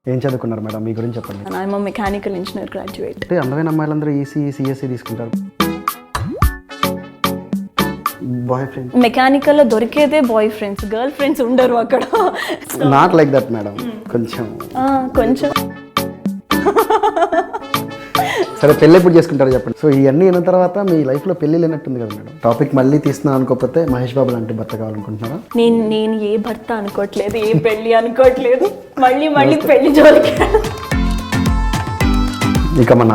ఏం చదువుకున్నారు మేడం? మీ గురించి చెప్పండి. I'm mechanical engineer graduate. అంటే అందమైన అమ్మాయిలందరూ ఈసీ, సిఎస్సి తీసుకుంటారు. బాయ్ ఫ్రెండ్ మెకానికల్లో దొరికేదే బాయ్ ఫ్రెండ్స్, గర్ల్ ఫ్రెండ్స్ ఉండరు అక్కడ. Not like that madam. కొంచెం సరే, పెళ్ళి ఎప్పుడు చేసుకుంటారో చెప్పండి. సో ఇవన్నీ అయిన తర్వాత మీ లైఫ్లో పెళ్ళి లేనట్టుంది కదా మేడం. టాపిక్ మళ్ళీ తీస్తున్నాను అనుకోకపోతే మహేష్ బాబు లాంటి భర్త కావాలనుకుంటున్నారా? నేను ఏ భర్త అనుకోవట్లేదు, ఏ పెళ్ళి అనుకోవట్లేదు. మళ్ళీ పెళ్లి జోలికి. ఇక మన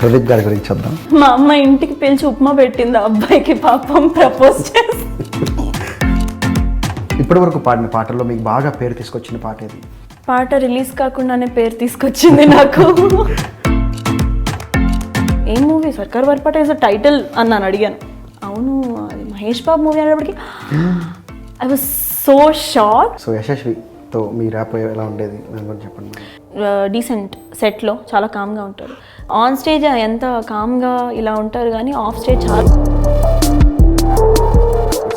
ప్రదీప్ గారి గురించి చూద్దాం. మా అమ్మ ఇంటికి పిలిచి ఉప్మా పెట్టింది ఆ అబ్బాయికి, పాపం ప్రపోజ్ చేసి. ఇప్పటి వరకు పాడిన పాటల్లో మీకు బాగా పేరు తీసుకొచ్చిన పాట ఏది? పాట రిలీజ్ కాకుండానే పేరు తీసుకొచ్చింది నాకు. ఏం మూవీ? సర్కార్ వర్పట ఇస్ టైటిల్ అన్నాను, అడిగాను. అవును, అది మహేష్ బాబు మూవీ అనేటప్పటికి I was so shock. So యశస్వితో మీ ర్యాప్ ఎలా ఉండేది దాని గురించి చెప్పండి. డీసెంట్ సెట్లో చాలా కామ్గా ఉంటారు. ఆన్ స్టేజ్ ఎంత కామ్గా ఇలా ఉంటారు, కానీ ఆఫ్ స్టేజ్ చాలా.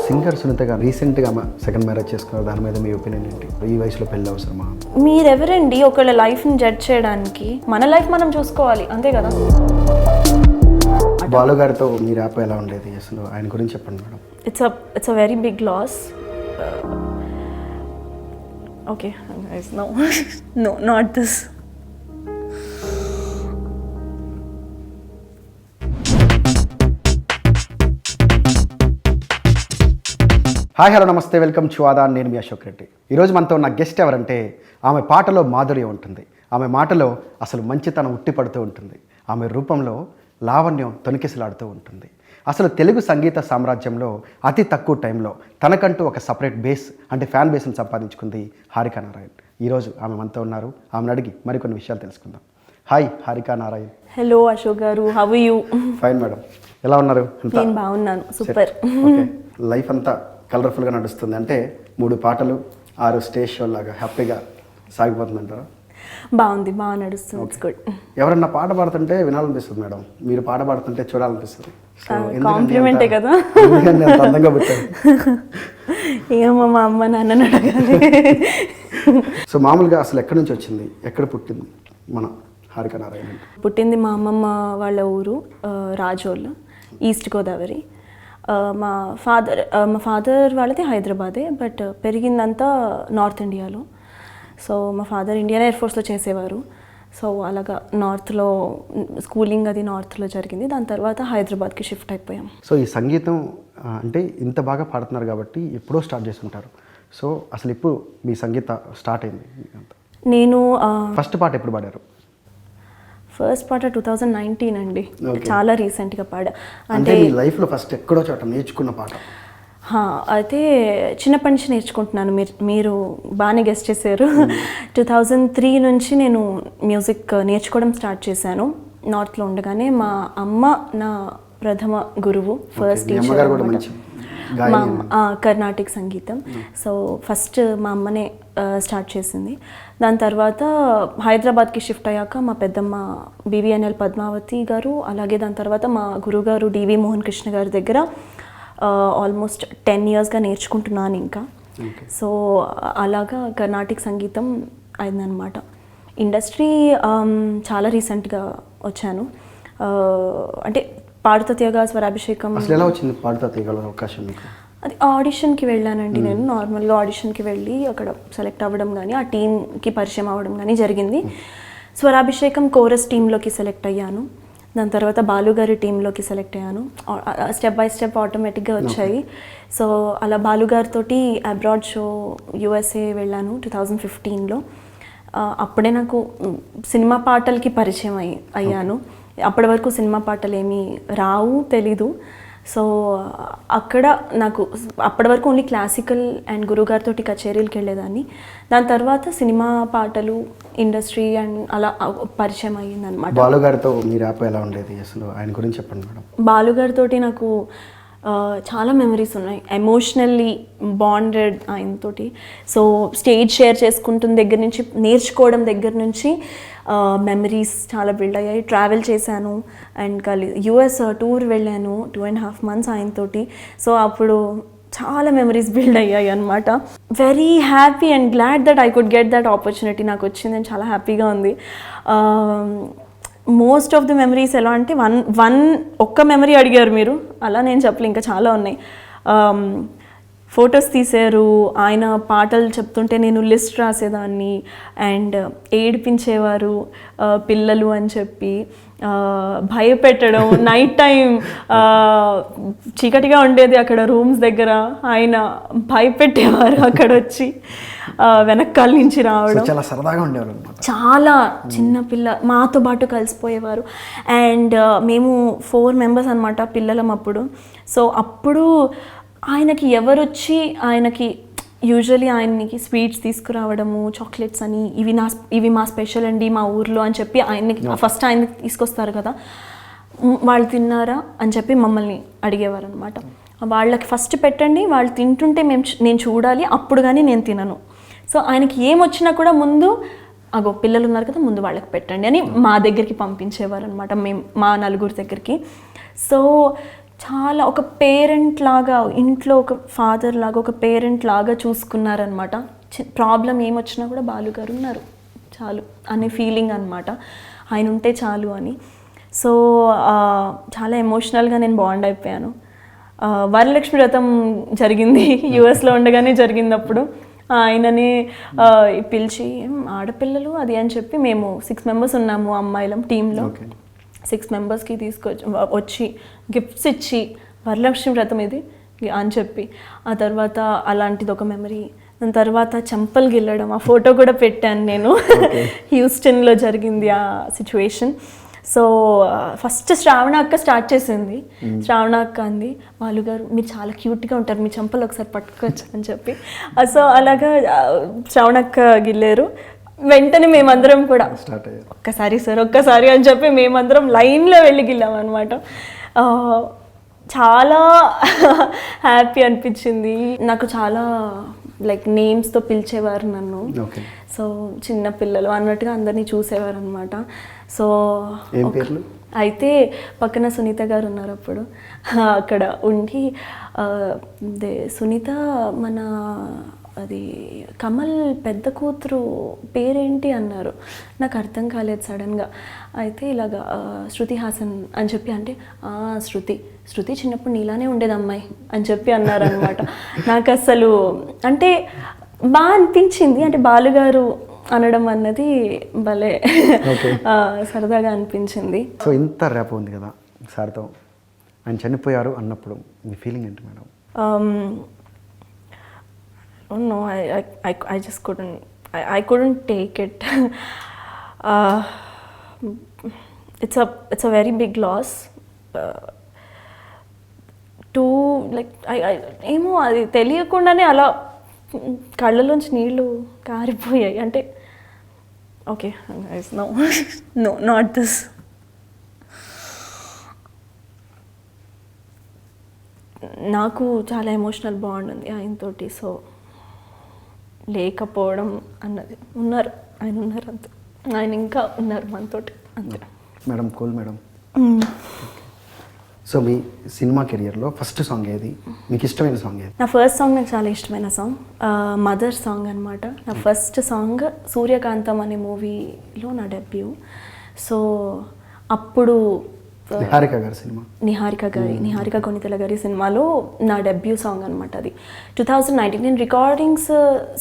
సింగర్ సునీత గారు రీసెంట్గా సెకండ్ మ్యారేజ్ చేసుకున్నారు, దాని మీద మీ ఒపీనియన్ ఏంటి? ఈ వయసులో పెళ్ళి అవసరమా? మీరెవరండి ఒకళ్ళ లైఫ్ని జడ్జ్ చేయడానికి? మన లైఫ్ మనం చూసుకోవాలి, అంతే కదా. బాలు గారితో మీ ర్యాప్ ఎలా ఉండేది అసలు? ఆయన గురించి చెప్పండి madam. It's a very big loss. Okay, no not this. Hi, hello, నమస్తే, వెల్కమ్ టు ఆదా. నేను మీ అశోక్ రెడ్డి. ఈరోజు మనతో ఉన్న గెస్ట్ ఎవరంటే, ఆమె పాటలో మాధుర్యం ఉంటుంది, ఆమె మాటలో అసలు మంచితనం ఉట్టిపడుతూ ఉంటుంది, ఆమె రూపంలో లావణ్యం తొనికిసలాడుతూ ఉంటుంది. అసలు తెలుగు సంగీత సామ్రాజ్యంలో అతి తక్కువ టైంలో తనకంటూ ఒక సపరేట్ బేస్ అంటే ఫ్యాన్ బేస్ని సంపాదించుకుంది హారికా నారాయణ్. ఈరోజు ఆమె మనతో ఉన్నారు, ఆమెను అడిగి మరికొన్ని విషయాలు తెలుసుకుందాం. హాయ్ హారికా నారాయణ్. హలో అశోక్ గారు, how are you? Fine madam, ఎలా ఉన్నారు? నేను బాగున్నాను, సూపర్. లైఫ్ అంతా కలర్ఫుల్గా నడుస్తుంది అంటే 3 పాటలు 6 స్టేజ్ షో లాగా హ్యాపీగా సాగిపోతుందంటారా? బాగుంది, బాగా నడుస్తుంది. It's good. ఎవరన్నా పాట పాడుతుంటే వినాలనిపిస్తుంది మేడం, మీరు పాట పాడుతుంటే చూడాలనిపిస్తుంది. కాంప్లిమెంటే కదా. అందంగా పెట్టారు. ఏమో మా అమ్మ నాన్నని అడగాలి. సో మామూలుగా అసలు ఎక్కడి నుంచి వచ్చింది, ఎక్కడ పుట్టింది మన హారికా నారాయణ్? పుట్టింది మా అమ్మమ్మ వాళ్ళ ఊరు రాజోల్, ఈస్ట్ గోదావరి. మా ఫాదర్ వాళ్ళది హైదరాబాదే, బట్ పెరిగిందంతా నార్త్ ఇండియాలో. సో మా ఫాదర్ ఇండియన్ ఎయిర్ ఫోర్స్లో చేసేవారు. సో అలాగా నార్త్లో స్కూలింగ్ అది నార్త్లో జరిగింది. దాని తర్వాత హైదరాబాద్కి షిఫ్ట్ అయిపోయాం. సో ఈ సంగీతం అంటే ఇంత బాగా పాడుతున్నారు కాబట్టి ఎప్పుడో స్టార్ట్ చేస్తుంటారు. సో అసలు ఇప్పుడు మీ సంగీత స్టార్ట్ అయింది? నేను ఫస్ట్ పాట ఎప్పుడు పాడారు? ఫస్ట్ పాట 2019 అండి, చాలా రీసెంట్గా పాడా. అంటే మీ లైఫ్లో ఫస్ట్ ఎక్కడో చోట నేర్చుకున్న పాట? అయితే చిన్నప్పటి నుంచి నేర్చుకుంటున్నాను. మీరు బాగానే గెస్ట్ చేశారు. 2003 నుంచి నేను మ్యూజిక్ నేర్చుకోవడం స్టార్ట్ చేశాను. నార్త్లో ఉండగానే మా అమ్మ నా ప్రథమ గురువు, ఫస్ట్ టీచర్. కర్ణాటిక్ సంగీతం. సో ఫస్ట్ మా అమ్మనే స్టార్ట్ చేసింది. దాని తర్వాత హైదరాబాద్కి షిఫ్ట్ అయ్యాక మా పెద్దమ్మ బీవీఎన్ఎల్ పద్మావతి గారు, అలాగే దాని తర్వాత మా గురుగారు డివి మోహన్ కృష్ణ గారి దగ్గర ఆల్మోస్ట్ 10 yearsగా నేర్చుకుంటున్నాను ఇంకా. సో అలాగా కర్ణాటిక్ సంగీతం అయిందనమాట. ఇండస్ట్రీ చాలా రీసెంట్గా వచ్చాను. అంటే పాడుతా తీయగా, స్వరాభిషేకం. అసలు ఎలా వచ్చింది పాడుతా తీయగల అవకాశం మీకు? అది ఆడిషన్కి వెళ్ళానండి. నేను నార్మల్గా ఆడిషన్కి వెళ్ళి అక్కడ సెలెక్ట్ అవ్వడం కానీ ఆ టీంకి పరిచయం అవ్వడం కానీ జరిగింది. స్వరాభిషేకం కోరస్ టీంలోకి సెలెక్ట్ అయ్యాను. దాని తర్వాత బాలుగారి టీంలోకి సెలెక్ట్ అయ్యాను. స్టెప్ బై స్టెప్ ఆటోమేటిక్గా వచ్చాయి. సో అలా బాలుగారితో అబ్రాడ్ షో యుఎస్ఏ వెళ్ళాను 2015లో. అప్పుడే నాకు సినిమా పాటలకి పరిచయం అయ్యాను. అప్పటి వరకు సినిమా పాటలు ఏమీ రావు, తెలీదు. సో అక్కడ నాకు అప్పటి వరకు ఓన్లీ క్లాసికల్ అండ్ గురుగారితో కచేరీలకు వెళ్ళేదాన్ని. దాని తర్వాత సినిమా పాటలు, ఇండస్ట్రీ అండ్ అలా పరిచయం అయ్యిందనమాట. బాలుగారితో మీ ర్యాప్ ఎలా ఉండేది అసలు? ఆయన గురించి చెప్పండి మేడం. బాలుగారితో నాకు చాలా మెమరీస్ ఉన్నాయి, ఎమోషనల్లీ బాండెడ్ ఆయనతోటి. సో స్టేజ్ షేర్ చేసుకుంటున్న దగ్గర నుంచి, నేర్చుకోవడం దగ్గర నుంచి మెమరీస్ చాలా బిల్డ్ అయ్యాయి. ట్రావెల్ చేశాను అండ్ యుఎస్ టూర్ వెళ్ళాను 2.5 months ఆయనతోటి. సో అప్పుడు చాలా మెమరీస్ బిల్డ్ అయ్యాయి అనమాట. Very happy and glad that I could get that opportunity. నాకు వచ్చిందని చాలా హ్యాపీగా ఉంది. మోస్ట్ ఆఫ్ ది మెమరీస్ ఎలా అంటే ఒక్క మెమరీ అడిగారు మీరు, అలా నేను చెప్పలే, ఇంకా చాలా ఉన్నాయి. ఫొటోస్ తీశారు, ఆయన పాటలు చెప్తుంటే నేను లిస్ట్ రాసేదాన్ని, అండ్ ఏడిపించేవారు పిల్లలు అని చెప్పి, భయపెట్టడం. నైట్ టైం చీకటిగా ఉండేది అక్కడ రూమ్స్ దగ్గర, ఆయన భయపెట్టేవారు అక్కడ వచ్చి వెనకాల నుంచి రావడం. చాలా సరదాగా ఉండేవారు, చాలా చిన్నపిల్ల మాతో పాటు కలిసిపోయేవారు. అండ్ మేము 4 members అనమాట పిల్లలం అప్పుడు. సో అప్పుడు ఆయనకి ఎవరొచ్చి ఆయనకి యూజువలీ ఆయనకి స్వీట్స్ తీసుకురావడము, చాక్లెట్స్ అని, ఇవి మా స్పెషల్ అండి మా ఊర్లో అని చెప్పి ఆయనకి ఫస్ట్ ఆయనకి తీసుకొస్తారు కదా, వాళ్ళు తిన్నారా అని చెప్పి మమ్మల్ని అడిగేవారు అనమాట. వాళ్ళకి ఫస్ట్ పెట్టండి, వాళ్ళు తింటుంటే నేను చూడాలి, అప్పుడు కానీ నేను తినను. సో ఆయనకి ఏమొచ్చినా కూడా ముందు అగో పిల్లలు ఉన్నారు కదా ముందు వాళ్ళకి పెట్టండి అని మా దగ్గరికి పంపించేవారు అనమాట, మా నలుగురు దగ్గరికి. సో చాలా ఒక పేరెంట్ లాగా, ఇంట్లో ఒక ఫాదర్ లాగా, ఒక పేరెంట్ లాగా చూసుకున్నారనమాట. ప్రాబ్లం ఏమొచ్చినా కూడా బాలుగారు ఉన్నారు చాలు అనే ఫీలింగ్ అనమాట, ఆయన ఉంటే చాలు అని. సో చాలా ఎమోషనల్గా నేను బాండ్ అయిపోయాను. వరలక్ష్మి వ్రతం జరిగింది యుఎస్లో ఉండగానే జరిగింది. ఆయనని పిలిచి ఆడపిల్లలు అది అని చెప్పి మేము 6 members ఉన్నాము అమ్మాయిలం టీంలో. 6 membersకి వచ్చి గిఫ్ట్స్ ఇచ్చి వరలక్ష్మి వ్రతం ఇది అని చెప్పి, ఆ తర్వాత అలాంటిది ఒక మెమరీ. దాని తర్వాత చెంపలు గిల్లడం, ఆ ఫోటో కూడా పెట్టాను నేను. హ్యూస్టన్లో జరిగింది ఆ సిచ్యువేషన్. సో ఫస్ట్ శ్రావణ అక్క స్టార్ట్ చేసింది. శ్రావణ అక్క అంది, బాలుగారు మీరు చాలా క్యూట్గా ఉంటారు, మీ చెంపలు ఒకసారి పట్టుకోవచ్చు అని చెప్పి. సో అలాగా శ్రావణ అక్క గిల్లారు. వెంటనే మేమందరం కూడా ఒక్కసారి సార్ ఒక్కసారి అని చెప్పి మేమందరం లైన్లో వెళ్ళి గిల్లాం అనమాట. చాలా హ్యాపీ అనిపించింది నాకు. చాలా లైక్ నేమ్స్తో పిలిచేవారు నన్ను. సో చిన్న పిల్లలు అన్నట్టుగా అందరినీ చూసేవారు అనమాట. సో అయితే పక్కన సునీత గారు ఉన్నారు అప్పుడు. అక్కడ ఉండి సునీత మన అది కమల్ పెద్ద కూతురు పేరేంటి అన్నారు. నాకు అర్థం కాలేదు సడన్గా. అయితే ఇలాగా శృతి హాసన్ అని చెప్పి అంటే శృతి చిన్నప్పుడు నీలానే ఉండేది అమ్మాయి అని చెప్పి అన్నారనమాట. నాకు అసలు అంటే బాగా అనిపించింది, అంటే బాలుగారు అనడం అన్నది భలే సరదాగా అనిపించింది. సో ఇంత ర్యాప్ ఉంది కదా సార్తో, ఆయన చనిపోయారు అన్నప్పుడు మీ ఫీలింగ్ ఏంటి madam? No, I just I couldn't take it. It's a very big loss. To like ఏమో అది తెలియకుండానే అలా కళ్ళలోంచి నీళ్ళు కారిపోయాయి. అంటే ఓకే no not this. నాకు చాలా ఎమోషనల్ బాండ్ ఉంది ఆయనతోటి. సో లేకపోవడం అన్నది ఆయన ఉన్నారు అంతే, ఆయన ఇంకా ఉన్నారు మనతోటి అంతే. Madam cool madam. సో మీ సినిమా కెరియర్లో ఫస్ట్ సాంగ్ ఏది, మీకు ఇష్టమైన సాంగ్ ఏది? నా ఫస్ట్ సాంగ్ నాకు చాలా ఇష్టమైన సాంగ్ మదర్ సాంగ్ అనమాట. నా ఫస్ట్ సాంగ్ సూర్యకాంతం అనే మూవీలో నా డెబ్యూ. సో అప్పుడు నిహారిక కొనితెల గారి సినిమాలో నా డెబ్యూ సాంగ్ అనమాట అది. 2019 నేను రికార్డింగ్స్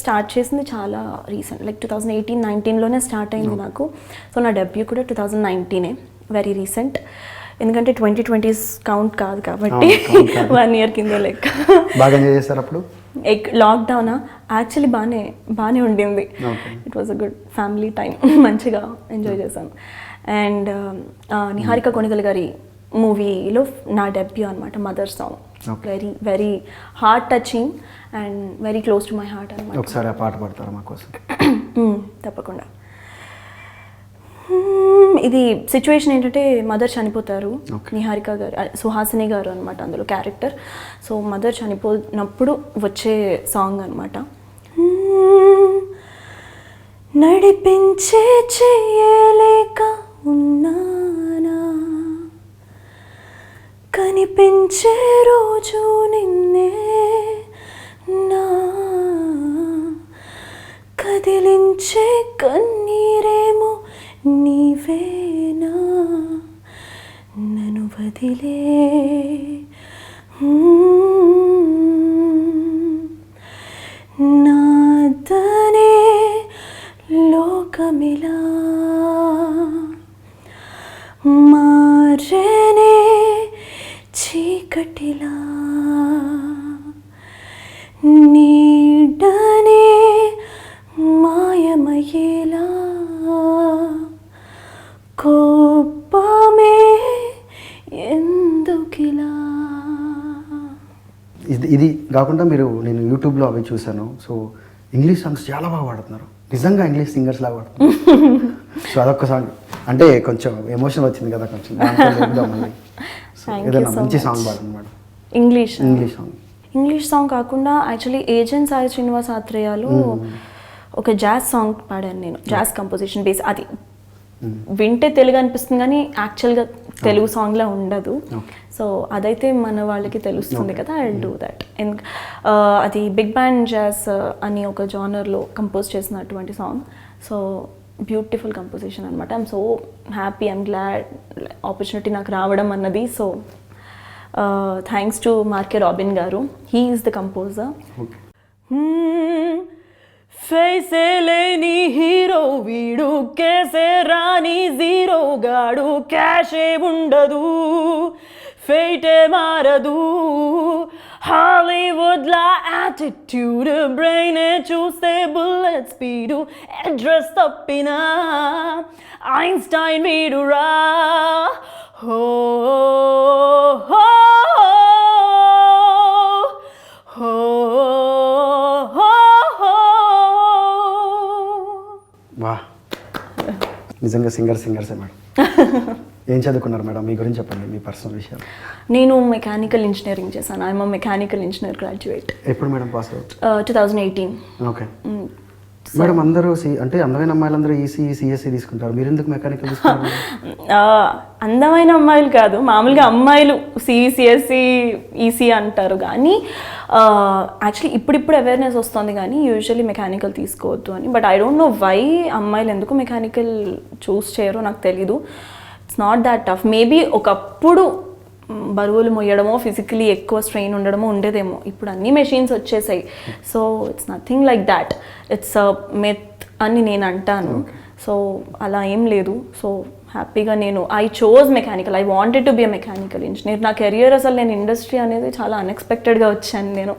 స్టార్ట్ చేసింది చాలా రీసెంట్, లైక్ 2018-19లోనే స్టార్ట్ అయింది నాకు. సో నా డెబ్యూ కూడా 2019, వెరీ రీసెంట్. ఎందుకంటే 2020s కౌంట్ కాదు కాబట్టి 1 year కింద లెక్క. బాగా ఎంజాయ్ చేశారు అప్పుడు? లాక్డౌనా యాక్చువల్లీ బాగానే ఉండింది. It was a good family time, మంచిగా ఎంజాయ్ చేశాను. అండ్ నిహారిక కొనిదల గారి మూవీలో నా డెబ్యూ అనమాట mother song. Very very heart touching and very close to my heart అనమాట. ఒకసారి ఆ పాట పాడతారా మా కోసం? తప్పకుండా. ఇది సిచ్యువేషన్ ఏంటంటే మదర్ చనిపోతారు, నిహారిక గారు సుహాసిని గారు అనమాట అందులో క్యారెక్టర్. సో మదర్ చనిపోయినప్పుడు వచ్చే సాంగ్ అనమాట. నడిపించే చెయ్యలేక ఉన్నానా, కనిపించే రోజు నిన్నే తుడిచే కన్నీరేమో నీవేనా నన్ను వదిలే నాదనే లోకమిలా మారేనే చీకటిలా నీడనే మాయమయ్యేలా కోపమే ఎందుకిలా. ఇది కాకుండా నేను యూట్యూబ్లో అవి చూశాను. సో ఇంగ్లీష్ సాంగ్స్ చాలా బాగా పాడుతున్నారు, నిజంగా ఇంగ్లీష్ సింగర్స్ లాగా పాడుతున్నారు. సో అదొక సాంగ్ అంటే కొంచెం ఎమోషన్ వచ్చింది కదా, కొంచెం మళ్ళీ ఏదైనా మంచి సాంగ్ పాడండి మేడం. ఇంగ్లీష్ సాంగ్ కాకుండా యాక్చువల్లీ ఏజెంట్ సాయి శ్రీనివాస్ ఆత్రేయాలో ఒక జాజ్ సాంగ్ పాడాను నేను, జాజ్ కంపోజిషన్ బేస్. అది వింటే తెలుగు అనిపిస్తుంది కానీ యాక్చువల్గా తెలుగు సాంగ్లా ఉండదు. సో అదైతే మన వాళ్ళకి తెలుస్తుంది కదా, ఐ విల్ డూ దట్. అది బిగ్ బ్యాండ్ జాజ్ అని ఒక జానర్లో కంపోజ్ చేసినటువంటి సాంగ్. సో బ్యూటిఫుల్ కంపోజిషన్ అనమాట. I'm so happy, I'm glad opportunity నాకు రావడం అన్నది. సో థ్యాంక్స్ టు మార్కే రాబిన్ గారు, హీ ఈస్ ద కంపోజర్. ఫేసే లేని హీరో వీడు, కేసే రాని జీరో గాడు, క్యాషే ఉండదు, ఫేటే మారదు, హాలీవుడ్ లా యాటిట్యూడ్, బ్రెయిన్ చూస్తే బుల్లెట్ స్పీడు, అడ్రస్ తప్పినా ఐన్స్టైన్ వీడురా. హో హో హో వా, నిజంగా సింగర్సే మేడం. ఏం చదువుకున్నారు మేడం? మీ గురించి చెప్పండి, మీ పర్సనల్ విషయాలు. నేను మెకానికల్ ఇంజనీరింగ్ చేశాను. I'm mechanical engineer graduate. ఎప్పుడు madam pass out? 2018. Okay madam. అందరూ అంటే అందమైన అమ్మాయిలందరూ ఈసీ సిఎస్సి తీసుకుంటారు, మీరు ఎందుకు మెకానికల్ తీసుకుంటారు? అందమైన అమ్మాయిలు కాదు, మామూలుగా అమ్మాయిలు సిఎస్సి ఈసీ అంటారు. కానీ యాక్చువల్లీ ఇప్పుడిప్పుడు అవేర్నెస్ వస్తుంది కానీ యూజువల్లీ మెకానికల్ తీసుకోవద్దు అని. But I don't know why అమ్మాయిలు ఎందుకు మెకానికల్ చూస్ చేయరో నాకు తెలీదు. It's not that tough. Maybe ఒకప్పుడు బరువులు మొయ్యడమో, ఫిజికలీ ఎక్కువ స్ట్రెయిన్ ఉండడమో ఉండేదేమో. ఇప్పుడు అన్ని మెషిన్స్ వచ్చేసాయి. So it's nothing like that, it's myth అని నేను అంటాను. సో అలా ఏం లేదు. సో హ్యాపీగా I chose mechanical. I wanted to be a mechanical engineer. నా కెరియర్ అసలు నేను ఇండస్ట్రీ అనేది చాలా అన్ఎక్స్పెక్టెడ్గా వచ్చాను. నేను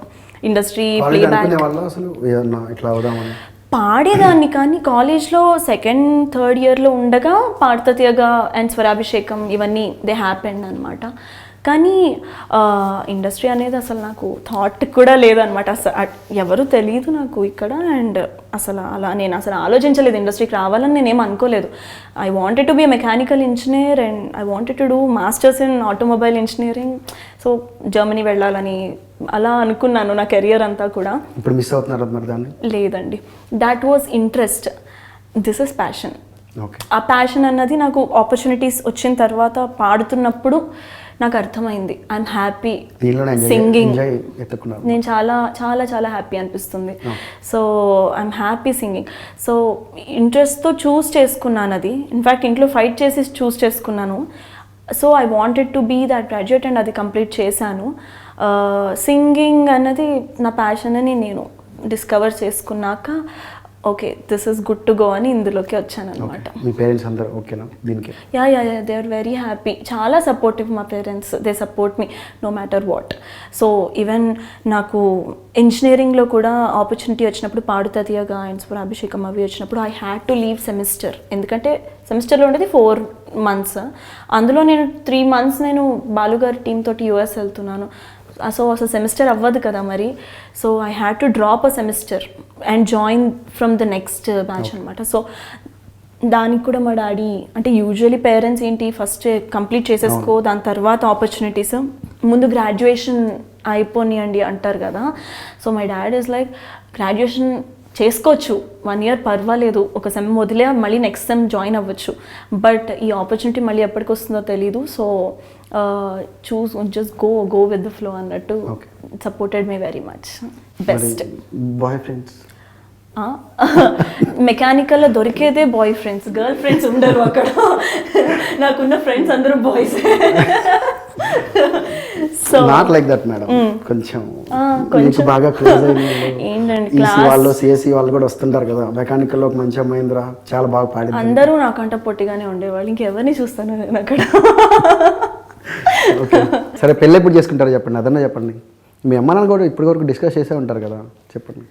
ఇండస్ట్రీ ప్లేబ్యాక్ పాడేదాన్ని కానీ కాలేజ్లో సెకండ్ థర్డ్ ఇయర్లో ఉండగా పాడతీయగా అండ్ స్వరాభిషేకం ఇవన్నీ దే హ్యాపెండ్ అనమాట. కానీ ఇండస్ట్రీ అనేది అసలు నాకు థాట్ కూడా లేదనమాట. అసలు ఎవరు తెలియదు నాకు ఇక్కడ. అండ్ నేను అసలు ఆలోచించలేదు ఇండస్ట్రీకి రావాలని, నేనేం అనుకోలేదు. I wanted to B mechanical engineer and I wanted to do masters in automobile engineering. So Germany వెళ్ళాలని అలా అనుకున్నాను నా కెరియర్ అంతా కూడా. ఇప్పుడు మిస్ అవుతున్నారు మరి దాన్ని? లేదండి, that was interest, this is passion. ఆ ప్యాషన్ అన్నది నాకు ఆపర్చునిటీస్ వచ్చిన తర్వాత పాడుతున్నప్పుడు నాకు అర్థమైంది. I'm happy singing. నేను చాలా చాలా చాలా హ్యాపీ అనిపిస్తుంది. So I'm happy singing. So ఇంట్రెస్ట్తో చూస్ చేసుకున్నాను అది. ఇన్ఫ్యాక్ట్ ఇంట్లో ఫైట్ చేసి చూస్ చేసుకున్నాను. So I wanted to be that graduate and అది కంప్లీట్ చేశాను. సింగింగ్ అన్నది నా ప్యాషన్ అని నేను డిస్కవర్ చేసుకున్నాక okay this is good to go అని ఇందులోకి వచ్చాను అనమాట. మీ పేరెంట్స్ అందరూ ఓకేనా దీనికి? Yeah they are very happy, చాలా సపోర్టివ్ మా parents. They support me no matter what. So even నాకు ఇంజనీరింగ్లో కూడా ఆపర్చునిటీ వచ్చినప్పుడు పాడుతా తీయగా అండ్ స్వరాభిషేకం అవి వచ్చినప్పుడు I had to leave semester. ఎందుకంటే సెమిస్టర్లో ఉండేది 4 months. అందులో నేను 3 months నేను బాలుగారి టీమ్ తోటి యూఎస్ వెళ్తున్నాను. సో అసలు సెమిస్టర్ అవ్వదు కదా మరి. So I had to drop a semester and join from the next batch అనమాట. సో దానికి కూడా మా డాడీ అంటే యూజువలీ పేరెంట్స్ ఏంటి ఫస్ట్ కంప్లీట్ చేసేసుకో దాని తర్వాత ఆపర్చునిటీస్, ముందు గ్రాడ్యుయేషన్ అయిపోనియండి అంటారు కదా. So my dad is like graduation చేసుకోవచ్చు 1 year పర్వాలేదు, ఒక సెమ్ వదిలే మళ్ళీ నెక్స్ట్ సెమ్ జాయిన్ అవ్వచ్చు, బట్ ఈ ఆపర్చునిటీ మళ్ళీ ఎప్పటికి వస్తుందో తెలీదు. So choose just go with the flow అన్నట్టు supported me very much. Best boyfriends మెకానికల్లో దొరికేదే బాయ్ ఫ్రెండ్స్, గర్ల్ ఫ్రెండ్స్ ఉండరు అక్కడ. నాకున్న ఫ్రెండ్స్ అందరూ boys. So not like that madam. కొంచెం కొంచెం బాగా క్లోజ్ ఏంటండి ఈసీ వాళ్ళు సిఎస్సి వాళ్ళు కూడా వస్తుంటారు కదా, మెకానికల్ లో ఒక మంచి అమ్మాయిందిరా చాలా బాగా పాడింది. అందరూ నాకంట పొట్టిగానే ఉండేవాళ్ళు, ఇంకెవరిని చూస్తాను నేను అక్కడ. ఓకే సరే, పెళ్ళి ఎప్పుడు చేసుకుంటారో చెప్పండి, అదన్నా చెప్పండి. మీ అమ్మ నాన్న కూడా ఇప్పటి వరకు డిస్కస్ చేసే ఉంటారు కదా, చెప్పండి.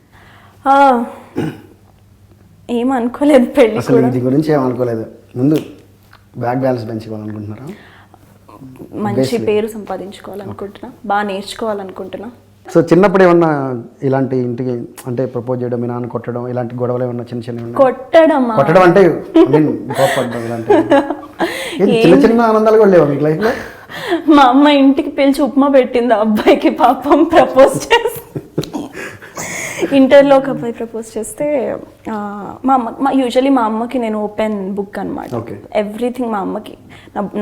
ఏమనుకోలేదు పెళ్ళి అసలు ఇది గురించి ఏమనుకోలేదు, ముందు బ్యాక్ బ్యాలెన్స్ పెంచుకోవాలనుకుంటున్నారా? మంచి పేరు సంపాదించుకోవాలనుకుంటున్నా, బాగా నేర్చుకోవాలనుకుంటున్నా. సో చిన్నప్పుడు ఏమన్నా ఇలాంటి ఇంటికి అంటే ప్రపోజ్ చేయడం, మీ నాన్న కొట్టడం, ఇలాంటి గొడవలు ఏమన్నా చిన్న చిన్న కొట్టడం అంటే కోపడడం ఇలాంటి చిన్న చిన్న ఆనందాలు కూడా లేవు మీకు లైఫ్లో? మా అమ్మ ఇంటికి పిలిచి ఉప్మా పెట్టింది ఆ అబ్బాయికి, పాపం ప్రపోజ్ చేసి. ఇంటర్లో ఒక అబ్బాయి ప్రపోజ్ చేస్తే యూజువలీ మా అమ్మకి నేను ఓపెన్ బుక్ అనమాట. ఎవ్రీథింగ్ మా అమ్మకి,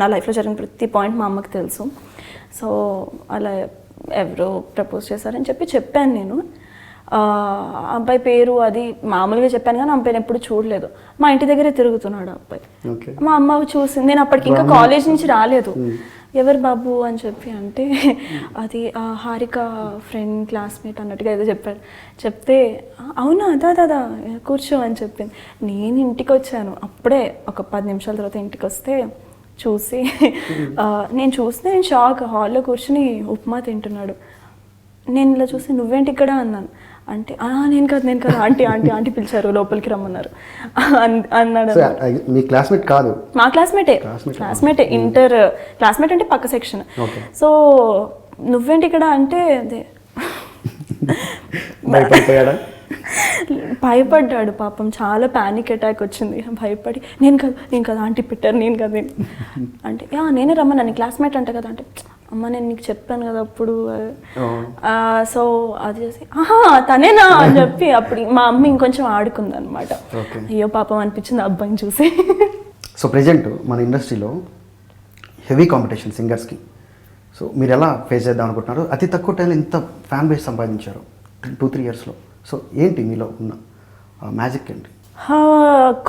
నా లైఫ్లో జరిగిన ప్రతి పాయింట్ మా అమ్మకి తెలుసు. సో అలా ఎవరో ప్రపోజ్ చేశారని చెప్పాను నేను. అబ్బాయి పేరు అది మామూలుగా చెప్పాను కానీ ఆ పేరు ఎప్పుడు చూడలేదు. మా ఇంటి దగ్గరే తిరుగుతున్నాడు ఆ అబ్బాయి. మా అమ్మ చూసింది, నేను అప్పటికి ఇంకా కాలేజ్ నుంచి రాలేదు. ఎవరు బాబు అని చెప్పి అంటే అది హారిక ఫ్రెండ్ క్లాస్మేట్ అన్నట్టుగా ఏదో చెప్తే అవునా అదా కూర్చో అని చెప్పింది. నేను ఇంటికి వచ్చాను అప్పుడే, ఒక 10 నిమిషాల తర్వాత ఇంటికి వస్తే చూసి నేను షాక్. హాల్లో కూర్చుని ఉప్మా తింటున్నాడు. నేను ఇలా చూసి నువ్వేంటి ఇక్కడ అన్నాను. అంటే నేను కాదు ఆంటీ ఆంటీ ఆంటీ పిలిచారు, లోపలికి రమ్మన్నారు అన్నాడు. మీ క్లాస్మేట్ కాదు? మా క్లాస్మేటే ఇంటర్ క్లాస్మేట్ అంటే పక్క సెక్షన్. సో నువ్వేంటి ఇక్కడ అంటే అదే భయపడ్డాడు పాపం, చాలా ప్యానిక్ అటాక్ వచ్చింది. భయపడి నేను కదా ఆంటీ పెట్టారు, నేను కదా అంటే నేనే రమ్మన్నా, నీ క్లాస్మేట్ అంట కదా అంటే అమ్మ నేను నీకు చెప్పాను కదా అప్పుడు. సో అది చేసి తనేనా అని చెప్పి అప్పుడు మా అమ్మ ఇంకొంచెం ఆడుకుంది అనమాట. అయ్యో పాపం అనిపించింది ఆ అబ్బాయిని చూసి. సో ప్రెజెంట్ మన ఇండస్ట్రీలో హెవీ కాంపిటీషన్ సింగర్స్కి, సో మీరు ఎలా ఫేస్ చేద్దాం అనుకుంటున్నారు? అతి తక్కువ టైంలో ఇంత ఫ్యాన్ బేస్ సంపాదించారు 2-3 ఇయర్స్లో. సో ఏంటి మీలో ఉన్న మ్యాజిక్ ఏంటి?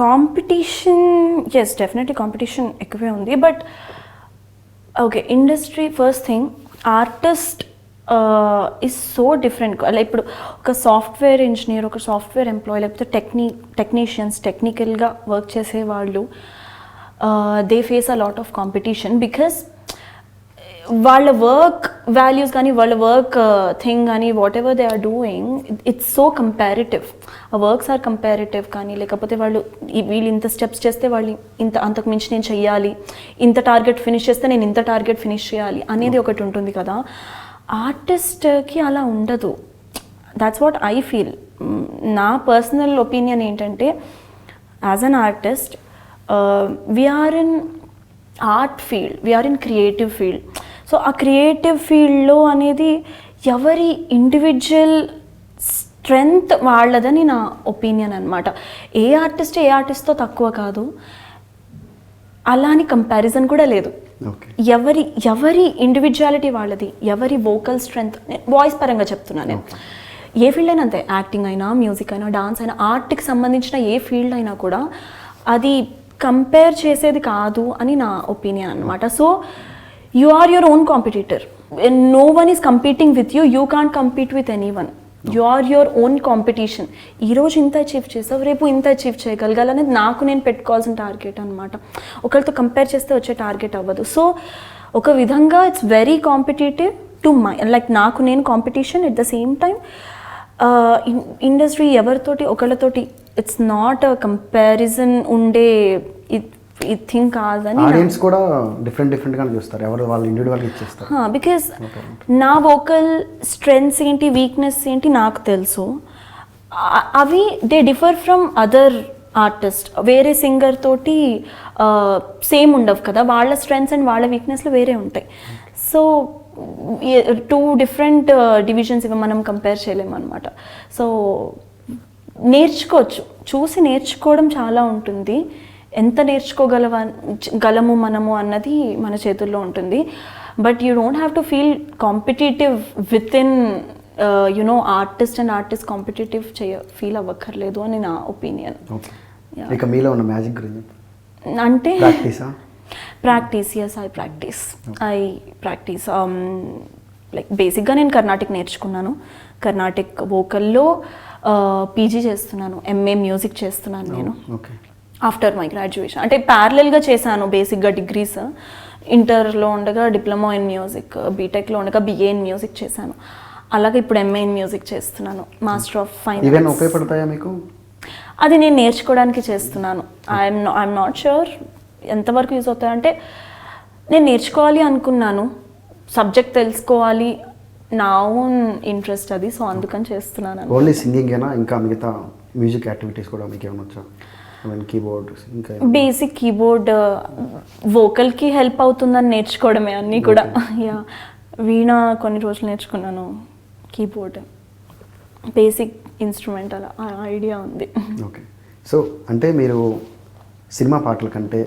కాంపిటీషన్, ఎస్ డెఫినెట్లీ కాంపిటీషన్ ఎక్కువే ఉంది. But okay, industry first thing, artist is so different. అలా ఇప్పుడు ఒక సాఫ్ట్వేర్ ఇంజనీర్, ఒక సాఫ్ట్వేర్ ఎంప్లాయీ, లేకపోతే టెక్నీషియన్స్, టెక్నికల్గా వర్క్ చేసే వాళ్ళు, they face a lot of competition because వాళ్ళ వర్క్ వాల్యూస్ కానీ వాళ్ళ వర్క్ థింగ్ కానీ whatever they are doing, it's so comparative. ఆ వర్క్స్ ఆర్ కంపారిటివ్. కానీ లేకపోతే వీళ్ళు ఇంత స్టెప్స్ చేస్తే వాళ్ళు అంతకు మించి నేను చెయ్యాలి, ఇంత టార్గెట్ ఫినిష్ చేస్తే నేను ఇంత టార్గెట్ ఫినిష్ చేయాలి అనేది ఒకటి ఉంటుంది కదా. ఆర్టిస్ట్కి అలా ఉండదు. That's what I feel. నా పర్సనల్ ఒపీనియన్ ఏంటంటే, as an artist we are in art field, we are in creative field. So ఆ క్రియేటివ్ ఫీల్డ్లో అనేది ఎవరి ఇండివిజువల్ స్ట్రెంగ్త్ వాళ్ళదని నా ఒపీనియన్ అనమాట. ఏ ఆర్టిస్ట్తో తక్కువ కాదు, అలా అని కంపారిజన్ కూడా లేదు. ఎవరి ఇండివిజువాలిటీ వాళ్ళది, ఎవరి వోకల్ స్ట్రెంగ్త్, వాయిస్ పరంగా చెప్తున్నాను నేను. ఏ ఫీల్డ్ అయినా అంతే, యాక్టింగ్ అయినా, మ్యూజిక్ అయినా, డాన్స్ అయినా, ఆర్ట్కి సంబంధించిన ఏ ఫీల్డ్ అయినా కూడా అది కంపేర్ చేసేది కాదు అని నా ఒపీనియన్ అనమాట. So you are your own competitor. No one is competing with you, you can't compete with any one. You are your own competition. ఈరోజు ఇంత అచీవ్ చేసావు, రేపు ఇంత అచీవ్ చేయగలగాలనేది నాకు నేను పెట్టుకోవాల్సిన టార్గెట్ అనమాట. ఒకరితో కంపేర్ చేస్తే వచ్చే టార్గెట్ అవ్వదు. సో ఒక విధంగా it's very competitive to my, like నాకు నేను competition. At the same time industry ఎవరితోటి ఒకళ్ళతోటి ఇట్స్ నాట్ అ కంపారిజన్ ఉండే ఈ థింగ్ కాదని. ఆడియన్స్ కూడా డిఫరెంట్గా చూస్తారు, ఎవరు వాళ్ళు ఇండివిజువల్గా ఇచ్చేస్తారు. బికాస్ నా వోకల్ స్ట్రెంగ్స్ ఏంటి, వీక్నెస్ ఏంటి నాకు తెలుసు. అవి they differ from other artist. వేరే సింగర్ తోటి సేమ్ ఉండవు కదా, వాళ్ళ స్ట్రెంగ్స్ అండ్ వాళ్ళ వీక్నెస్లు వేరే ఉంటాయి. సో 2 డిఫరెంట్ డివిజన్స్ ఇవి మనం కంపేర్ చేయలేము అనమాట. సో నేర్చుకోవచ్చు, చూసి నేర్చుకోవడం చాలా ఉంటుంది. ఎంత నేర్చుకోగలము మనము అన్నది మన చేతుల్లో ఉంటుంది. But you don't have to feel competitive with in you know artist and artist competitive feel అవ్వక్కర్లేదు అని నా ఒపీనియన్. ఓకే, ఇక మీలో ఉన్న మ్యాజిక్ గురించి అంటే practice. Yes, I practice like బేసిక్గా నేను కర్ణాటిక్ నేర్చుకున్నాను. కర్ణాటిక్ వోకల్లో పీజీ చేస్తున్నాను, ఎంఏ మ్యూజిక్ చేస్తున్నాను నేను ఆఫ్టర్ మై గ్రాడ్యుయేషన్. అంటే ప్యారలల్గా చేశాను బేసిక్గా డిగ్రీస్. ఇంటర్లో ఉండగా డిప్లొమా ఇన్ మ్యూజిక్, బీటెక్లో ఉండగా బిఏ ఇన్ మ్యూజిక్ చేశాను. అలాగే ఇప్పుడు ఎంఏ ఇన్ మ్యూజిక్ చేస్తున్నాను, మాస్టర్ ఆఫ్ ఫైన్. ఉపయోగపడతాయా మీకు? అది నేను నేర్చుకోవడానికి చేస్తున్నాను. ఐఎమ్ నాట్ షూర్ ఎంతవరకు యూజ్ అవుతాయంటే, నేను నేర్చుకోవాలి అనుకున్నాను, సబ్జెక్ట్ తెలుసుకోవాలి, నా ఓన్ ఇంట్రెస్ట్ అది, సో అందుకని చేస్తున్నాను. ఓన్లీ సింగింగ్ ఏనా, ఇంకా మిగతా మ్యూజిక్ యాక్టివిటీస్ కూడా మీకు ఏమైనా వచ్చా? కీబోర్డ్, ఇంకా బేసిక్ కీబోర్డ్, వోకల్కి హెల్ప్ అవుతుందని నేర్చుకోవడమే అన్నీ కూడా. యా, వీణ కొన్ని రోజులు నేర్చుకున్నాను, కీబోర్డ్ బేసిక్ ఇన్స్ట్రుమెంట్ అలా ఐడియా ఉంది. ఓకే, సో అంటే మీరు సినిమా పాటల కంటే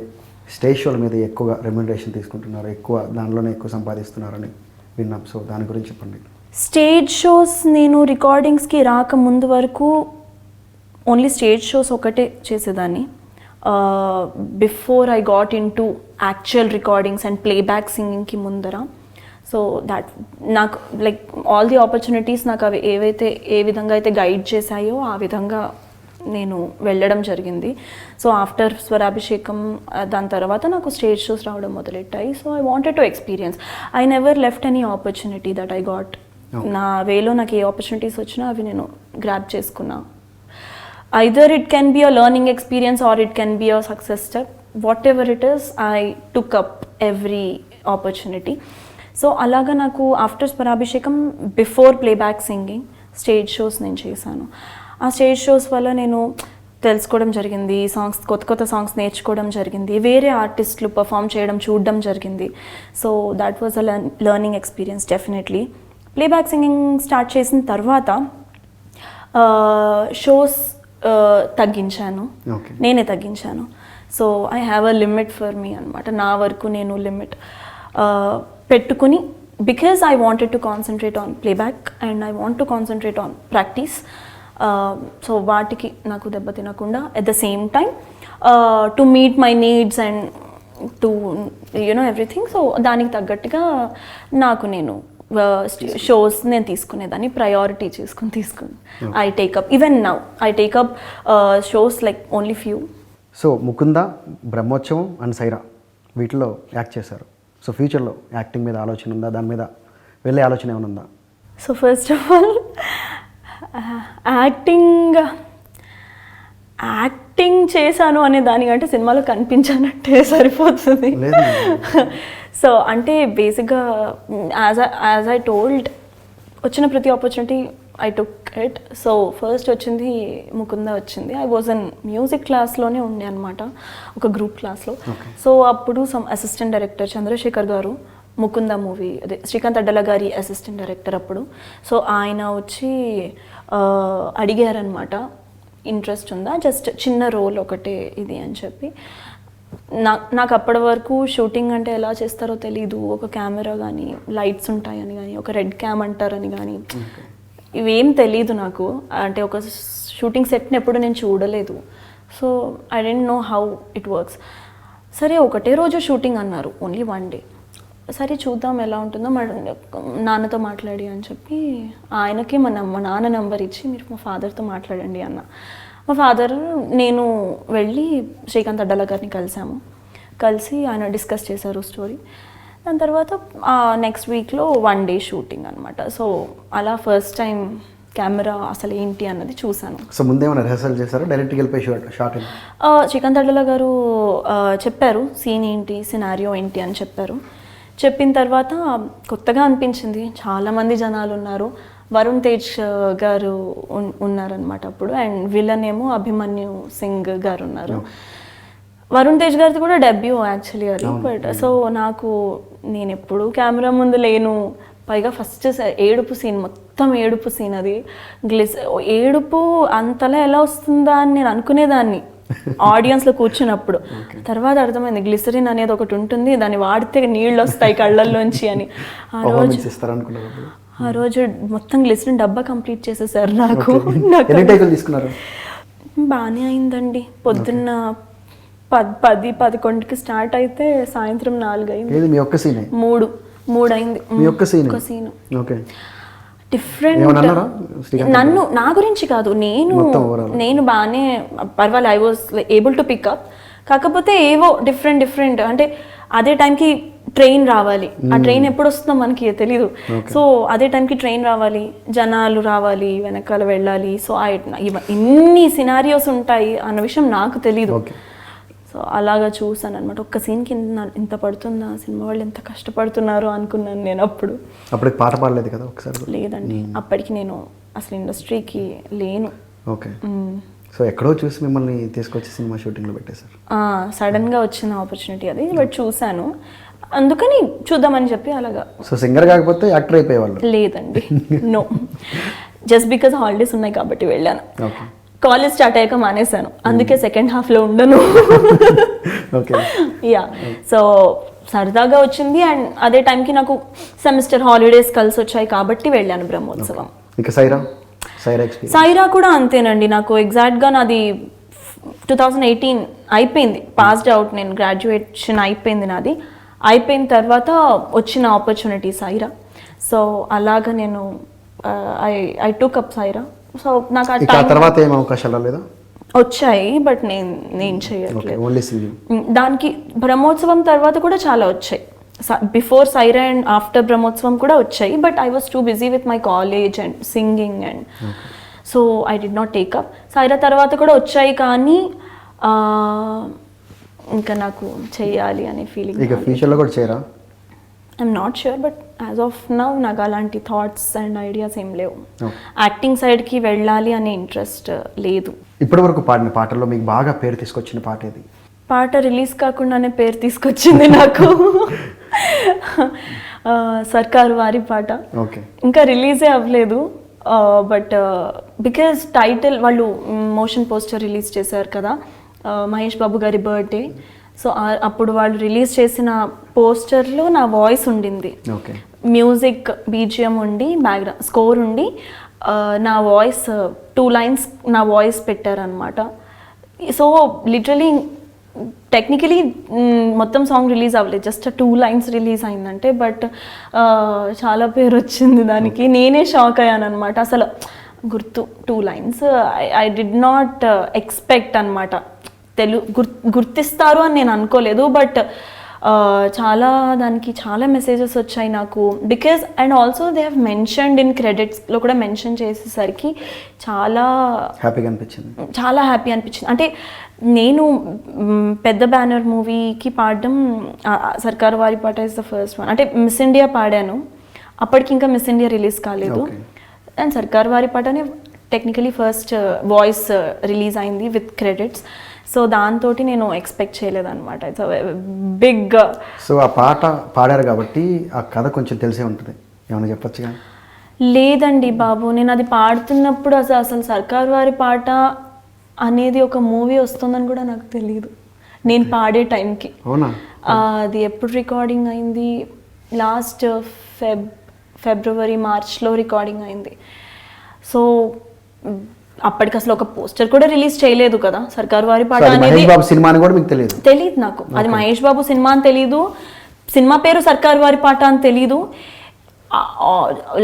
స్టేజ్ షోల మీద ఎక్కువగా రెమ్యునరేషన్ తీసుకుంటున్నారు, ఎక్కువ దానిలోనే ఎక్కువ సంపాదిస్తున్నారని విన్నాం. సో దాని గురించి చెప్పండి. స్టేజ్ షోస్ నేను రికార్డింగ్స్కి రాకముందు వరకు ఓన్లీ స్టేజ్ షోస్ ఒకటే చేసేదాన్ని. Before I got in to actual recordings and playback సింగింగ్కి ముందర. సో దాట్ నాకు లైక్ ఆల్ ది ఆపర్చునిటీస్ నాకు అవి ఏ విధంగా అయితే గైడ్ చేశాయో ఆ విధంగా నేను వెళ్ళడం జరిగింది. సో ఆఫ్టర్ స్వరాభిషేకం దాని తర్వాత నాకు స్టేజ్ షోస్ రావడం మొదలెట్టాయి. So I wanted to experience. I never left any opportunity that I got. నా వేలో నాకు ఏ ఆపర్చునిటీస్ వచ్చినా అవి నేను గ్రాబ్ చేసుకున్నా. either it can be a learning experience or it can be a success step. Whatever it is, I took up every opportunity. So అలాగా నాకు after Swarabhishekam before playback singing stage shows నేను చేశాను. ఆ stage shows వల్ల నేను తెలుసుకోవడం జరిగింది, కొత్త సాంగ్స్ నేర్చుకోవడం జరిగింది, వేరే ఆర్టిస్టులు పర్ఫామ్ చేయడం చూడడం జరిగింది. So that was a learning experience definitely. Playback singing start చేసిన తర్వాత షోస్ తగ్గించాను, నేనే తగ్గించాను. So I have a limit for me అనమాట. నా వరకు నేను లిమిట్ పెట్టుకుని, because I wanted to concentrate on playback and I want to concentrate on practice. So వాటికి నాకు దెబ్బ తినకుండా at the same time to meet my needs and to you know everything. So దానికి తగ్గట్టుగా నాకు నేను షోస్ నేను తీసుకునేదాన్ని, ప్రయారిటీ తీసుకుని I take up even now I take up shows like only few. So Mukunda, Brahmotsavam and Sye Raa వీటిలో యాక్ట్ చేశారు. సో ఫ్యూచర్లో యాక్టింగ్ మీద ఆలోచన ఉందా, దాని మీద వెళ్ళే ఆలోచన ఏమైనా ఉందా? So first of all acting చేశాను అనే దానికంటే సినిమాలో కనిపించానంటే సరిపోతుంది. సో అంటే బేసిక్గా యాజ్ ఐ టోల్డ్, వచ్చిన ప్రతి opportunity I took it. So first వచ్చింది ముకుంద వచ్చింది. ఐ వాజ్ అన్ మ్యూజిక్ క్లాస్లోనే ఉండే అనమాట, ఒక గ్రూప్ క్లాస్లో. సో అప్పుడు సమ్ అసిస్టెంట్ డైరెక్టర్ చంద్రశేఖర్ గారు, ముకుంద మూవీ అదే శ్రీకాంత్ అడ్డల గారి అసిస్టెంట్ డైరెక్టర్ అప్పుడు. సో ఆయన వచ్చి అడిగారనమాట, ఇంట్రెస్ట్ ఉందా, జస్ట్ చిన్న రోల్ ఒకటే ఇది అని చెప్పి. నాకు అప్పటి వరకు షూటింగ్ అంటే ఎలా చేస్తారో తెలీదు. ఒక కెమెరా కానీ, లైట్స్ ఉంటాయని కానీ, ఒక రెడ్ క్యామ్ అంటారని కానీ ఇవేం తెలీదు నాకు. అంటే ఒక షూటింగ్ సెట్ని ఎప్పుడు నేను చూడలేదు. So I don't know how it works. సరే ఒకటే రోజు షూటింగ్ అన్నారు, ఓన్లీ వన్ డే. సరే చూద్దాం ఎలా ఉంటుందో, నాన్నతో మాట్లాడి అని చెప్పి ఆయనకి మా నాన్న నెంబర్ ఇచ్చి మీరు మా ఫాదర్తో మాట్లాడండి అన్న. మా ఫాదర్ నేను వెళ్ళి శ్రీకాంత్ అడ్డల గారిని కలిసి ఆయన డిస్కస్ చేశారు స్టోరీ. దాని తర్వాత నెక్స్ట్ వీక్లో వన్ డే షూటింగ్ అనమాట. సో అలా ఫస్ట్ టైం కెమెరా అసలు ఏంటి అన్నది చూశాను. సో ముందేమైనా రిహర్సల్ చేశారు, డైరెక్ట్గా వెళ్ళిపోయి షార్ట్? శ్రీకాంత్ అడ్డల గారు చెప్పారు సీన్ ఏంటి, సినారియో ఏంటి అని చెప్పారు. చెప్పిన తర్వాత కొత్తగా అనిపించింది, చాలామంది జనాలు ఉన్నారు. వరుణ్ తేజ్ గారు ఉన్నారనమాట అప్పుడు, అండ్ విలన్ ఏమో అభిమన్యు సింగ్ గారు ఉన్నారు. వరుణ్ తేజ్ గారిది కూడా డెబ్యూ యాక్చువల్లీ అది. బట్ సో నేను ఎప్పుడు కెమెరా ముందు లేను, పైగా ఫస్ట్ ఏడుపు సీన్, మొత్తం ఏడుపు సీన్. అది ఏడుపు అంతలా ఎలా వస్తుందా అని నేను అనుకునేదాన్ని ఆడియన్స్లో కూర్చున్నప్పుడు. తర్వాత అర్థమైంది గ్లిసరిన్ అనేది ఒకటి ఉంటుంది, దాన్ని వాడితే నీళ్ళు వస్తాయి కళ్ళల్లోంచి అని. ఆ రోజు మొత్తం గ్లిసరిన్ డబ్బా కంప్లీట్ చేసేసారు నాకు. ఎన్ని టేకులు తీసుకున్నారు? బాగానే అయిందండి. పొద్దున్న 10-11కి స్టార్ట్ అయితే సాయంత్రం 4 అయింది. మీ ఒక్క సీనే? 3 అయింది. మీ ఒక్క సీన్? ఒక్క సీన్. ఓకే. డిఫరెంట్. నా గురించి కాదు, నేను బాగానే పర్వాలేదు, I was able to pick up. కాకపోతే ఏవో డిఫరెంట్ అంటే అదే టైంకి ట్రైన్ రావాలి, ఆ ట్రైన్ ఎప్పుడు వస్తుందో మనకి తెలీదు. సో అదే టైంకి ట్రైన్ రావాలి, జనాలు రావాలి, వెనకాల వెళ్ళాలి. సో ఇన్ని సినారియోస్ ఉంటాయి అన్న విషయం నాకు తెలీదు. సో అలాగా చూసాను అనమాట. ఒక్క సీన్కి ఇంత పడుతుందా, సినిమా వాళ్ళు ఎంత కష్టపడుతున్నారు అనుకున్నాను నేను అప్పుడు. అప్పటికి పాట పాడలేదు కదా ఒకసారి? లేదండి, అప్పటికి నేను అసలు ఇండస్ట్రీకి లేను. ఓకే. సో ఎక్కడో చూసి మిమ్మల్ని తీసుకొచ్చి సినిమా షూటింగ్లో పెట్టేశారు? సడన్గా వచ్చిన ఆపర్చునిటీ అది, బట్ చూశాను, అందుకని చూద్దామని చెప్పి అలాగా. సో సింగర్ కాకపోతే యాక్టర్ అయిపోయేవాళ్ళు? లేదండి, నో, జస్ట్ బికాజ్ హాలిడేస్ ఉన్నాయి కాబట్టి వెళ్ళాను. కాలేజ్ స్టార్ట్ అయ్యాక మానేశాను, అందుకే సెకండ్ హాఫ్లో ఉండను. యా, సో సరదాగా వచ్చింది. అండ్ అదే టైంకి నాకు సెమిస్టర్ హాలిడేస్ కలిసి వచ్చాయి కాబట్టి వెళ్ళాను బ్రహ్మోత్సవం. సైరా కూడా అంతేనండి. నాకు ఎగ్జాక్ట్గా నాది 2018 అయిపోయింది, పాస్డ్ అవుట్, నేను గ్రాడ్యుయేషన్ అయిపోయింది నాది. అయిపోయిన తర్వాత వచ్చిన ఆపర్చునిటీ సైరా. సో అలాగా నేను I took up Sye Raa. So నాకు తర్వాత ఏం అవకాశాలు రాలేదా? వచ్చాయి, బట్ నేను చేయట్లేదు. దానికి బ్రహ్మోత్సవం తర్వాత కూడా చాలా వచ్చాయి, before Sye Raa and after Brahmotsavam కూడా వచ్చాయి. But I was too busy with my college and singing and so I did not take up. Sye Raa తర్వాత కూడా వచ్చాయి, కానీ ఇంకా నాకు చెయ్యాలి అనే ఫీలింగ్. ఫ్యూచర్లో కూడా చేయరా? I'm not sure, but as of now నాకు అలాంటి థాట్స్ అండ్ ఐడియాస్ ఏం లేవు. యాక్టింగ్ సైడ్కి వెళ్ళాలి అనే ఇంట్రెస్ట్ లేదు. ఇప్పటి వరకు పాడిన పాటల్లో మీకు బాగా పేరు తీసుకొచ్చిన పాట ఏది? పాట రిలీజ్ కాకుండానే పేరు తీసుకొచ్చింది నాకు సర్కారు వారి పాట. ఇంకా రిలీజే అవ్వలేదు, బట్ బికాజ్ టైటిల్ వాళ్ళు మోషన్ పోస్టర్ రిలీజ్ చేశారు కదా, మహేష్ బాబు గారి బర్త్డే. సో అప్పుడు వాళ్ళు రిలీజ్ చేసిన పోస్టర్లో నా వాయిస్ ఉండింది, మ్యూజిక్ బీజిఎం ఉండి, బ్యాక్గ్రౌండ్ స్కోర్ ఉండి, నా వాయిస్ 2 lines నా వాయిస్ పెట్టారనమాట. సో లిటరలీ టెక్నికలీ మొత్తం సాంగ్ రిలీజ్ అవ్వలేదు, జస్ట్ 2 lines రిలీజ్ అయిందంటే, బట్ చాలా పేరు వచ్చింది దానికి. నేనే షాక్ అయ్యాను అనమాట. అసలు 2 lines I did not expect అనమాట. గుర్తిస్తారు అని నేను అనుకోలేదు, బట్ దానికి చాలా మెసేజెస్ వచ్చాయి నాకు. Because and also they have mentioned in క్రెడిట్స్లో కూడా మెన్షన్ చేసేసరికి చాలా హ్యాపీ అనిపించింది. అంటే నేను పెద్ద బ్యానర్ మూవీకి పాడడం, సర్కారు వారి పాట ఇస్ ద ఫస్ట్ వన్. అంటే మిస్ ఇండియా పాడాను, అప్పటికి ఇంకా మిస్ ఇండియా రిలీజ్ కాలేదు. అండ్ సర్కారు వారి పాటనే టెక్నికలీ ఫస్ట్ వాయిస్ రిలీజ్ అయింది విత్ క్రెడిట్స్. సో దాంతో నేను ఎక్స్పెక్ట్ చేయలేదన్నమాట. It's big. సో ఆ పాట పాడారు కాబట్టి ఆ కథ కొంచెం తెలిసే ఉంటుంది, ఏమైనా చెప్పొచ్చుగా? లేదండి బాబు, నేను అది పాడుతున్నప్పుడు అసలు సర్కారు వారి పాట అనేది ఒక మూవీ వస్తుందని కూడా నాకు తెలియదు నేను పాడే టైంకి. అది ఎప్పుడు రికార్డింగ్ అయింది? లాస్ట్ ఫిబ్రవరి మార్చ్లో రికార్డింగ్ అయింది. సో అప్పటికి అసలు ఒక పోస్టర్ కూడా రిలీజ్ చేయలేదు కదా సర్కారు వారి పాట అనేది. తెలియదు నాకు, అది మహేష్ బాబు సినిమా అని తెలీదు, సినిమా పేరు సర్కారు వారి పాట అని తెలీదు.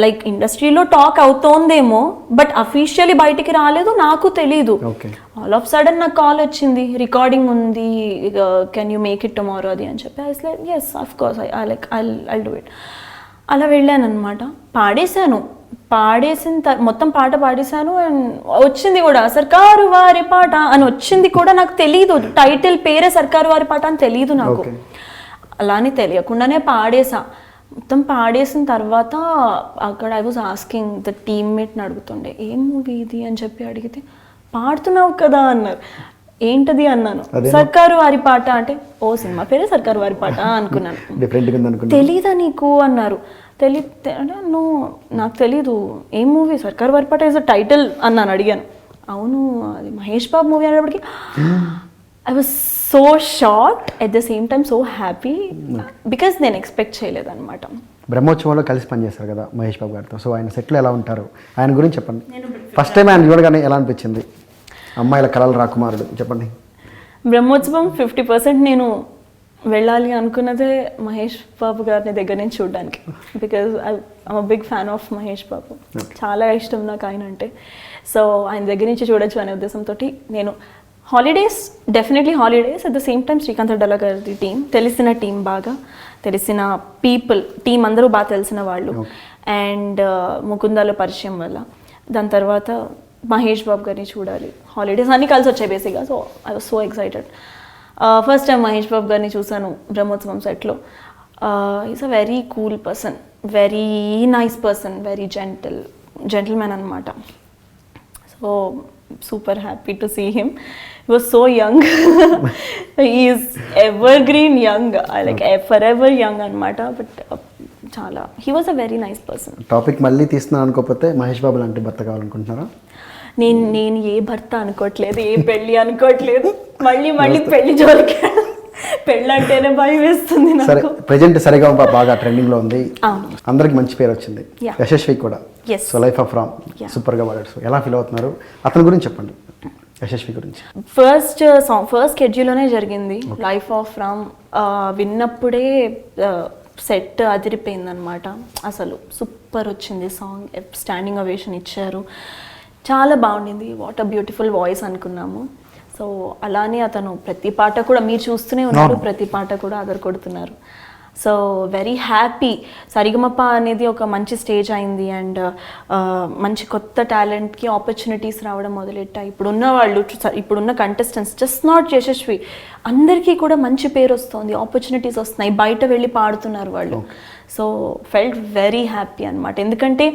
లైక్ ఇండస్ట్రీలో టాక్ అవుతోందేమో, బట్ అఫీషియల్లీ బయటికి రాలేదు, నాకు తెలీదు. ఆల్ ఆఫ్ సడన్ నాకు కాల్ వచ్చింది, రికార్డింగ్ ఉంది, can you make it tomorrow అది అని చెప్పి. I was like yes of course I'll do it. అలా వెళ్ళాను అనమాట. పాడేసిన మొత్తం పాట పాడేశాను. అండ్ వచ్చింది కూడా సర్కారు వారి పాట అని వచ్చింది కూడా. నాకు తెలీదు, టైటిల్ పేరే సర్కారు వారి పాట అని తెలీదు నాకు. అలానే తెలియకుండానే పాడేసా. మొత్తం పాడేసిన తర్వాత అక్కడ ఐ వాజ్ ఆస్కింగ్ ద టీమ్మేట్ని అడుగుతుండే, ఏం మూవీ ఇది అని చెప్పి అడిగితే, పాడుతున్నావు కదా అన్నారు. ఏంటది అన్నాను. సర్కారు వారి పాట అంటే, ఓ సినిమా పేరే సర్కారు వారి పాట అనుకున్నాను. తెలీదా నీకు అన్నారు. నో నాకు తెలీదు, ఏం మూవీ? సర్కారు వారి పాట ఇస్ అ టైటిల్ అన్నాను. అడిగాను, అవును అది మహేష్ బాబు మూవీ అనేప్పటికీ I was so shocked, at the same time so happy, because నేను ఎక్స్పెక్ట్ చేయలేదన్నమాట. బ్రహ్మోత్సవంలో కలిసి పనిచేస్తారు కదా మహేష్ బాబు గారితో. సో ఆయన సెట్లో ఎలా ఉంటారు, ఆయన గురించి చెప్పండి. ఫస్ట్ టైం ఆయన చూడగానే ఎలా అనిపించింది? అమ్మాయిల కళల రాకుమారుడు చెప్పండి. బ్రహ్మోత్సవం 50% నేను వెళ్ళాలి అనుకున్నదే మహేష్ బాబు గారిని దగ్గర నుంచి చూడడానికి. Because I'm big fan of Mahesh Babu. చాలా ఇష్టం నాకు ఆయన అంటే. సో ఆయన దగ్గర నుంచి చూడొచ్చు అనే ఉద్దేశంతో నేను holidays, definitely holidays, at the same time Srikanth Addala గారి టీం, తెలిసిన టీం, బాగా తెలిసిన పీపుల్, టీం అందరూ బాగా తెలిసిన వాళ్ళు, అండ్ ముకుందాలో పరిచయం వల్ల. దాని తర్వాత మహేష్ బాబు గారిని చూడాలి, హాలిడేస్ అన్నీ కలిసి వచ్చాయి బేసిక్గా. So I was so excited. First time Mahesh Babu గారిని చూశాను బ్రహ్మోత్సవం సెట్లో. Is a very cool person, very nice person, very gentleman అనమాట. So super happy to see him. He was so young. He is evergreen young, like forever young అనమాట. But చాలా he was a very nice person. Topic మళ్ళీ తీస్తున్నాను అనుకోకపోతే మహేష్ బాబు లాంటి భర్త కావాలనుకుంటున్నారా? నేను ఏ భర్త అనుకోవట్లేదు, ఏ పెళ్ళి అనుకోవట్లేదు. మళ్ళీ పెళ్లి జోలికి, పెళ్ళి అంటేనే భయం వేస్తుంది సరే, నాకు. ప్రెజెంట్ సరిగా బాగా ట్రెండింగ్ లో ఉంది, అందరికి మంచి పేరు వచ్చింది, యశస్వి కూడా. So life of Ram super గా వాడాడు. సో ఎలా ఫీల్ అవుతున్నారు అతని గురించి చెప్పండి, యశస్వి గురించి. ఫస్ట్ షెడ్యూల్లోనే జరిగింది లైఫ్ ఆఫ్ రామ్. విన్నప్పుడే సెట్ అదిరిపోయింది అనమాట. అసలు సూపర్ వచ్చింది సాంగ్, స్టాండింగ్ అవేషన్ ఇచ్చారు, చాలా బాగుండింది. వాట్ అ బ్యూటిఫుల్ వాయిస్ అనుకున్నాము. సో అలానే అతను ప్రతి పాట కూడా మీరు చూస్తూనే ఉన్నారు, ప్రతి పాట కూడా అదర్ కొడుతున్నారు. So very happy. సరిగమప అనేది ఒక మంచి స్టేజ్ అయింది, అండ్ మంచి కొత్త టాలెంట్కి ఆపర్చునిటీస్ రావడం మొదలెట్టాయి. ఇప్పుడున్న కంటెస్టెంట్స్, జస్ట్ నాట్ యశస్వి, అందరికీ కూడా మంచి పేరు వస్తుంది, ఆపర్చునిటీస్ వస్తున్నాయి, బయట వెళ్ళి పాడుతున్నారు వాళ్ళు. సో ఫెల్ట్ వెరీ హ్యాపీ అనమాట. ఎందుకంటే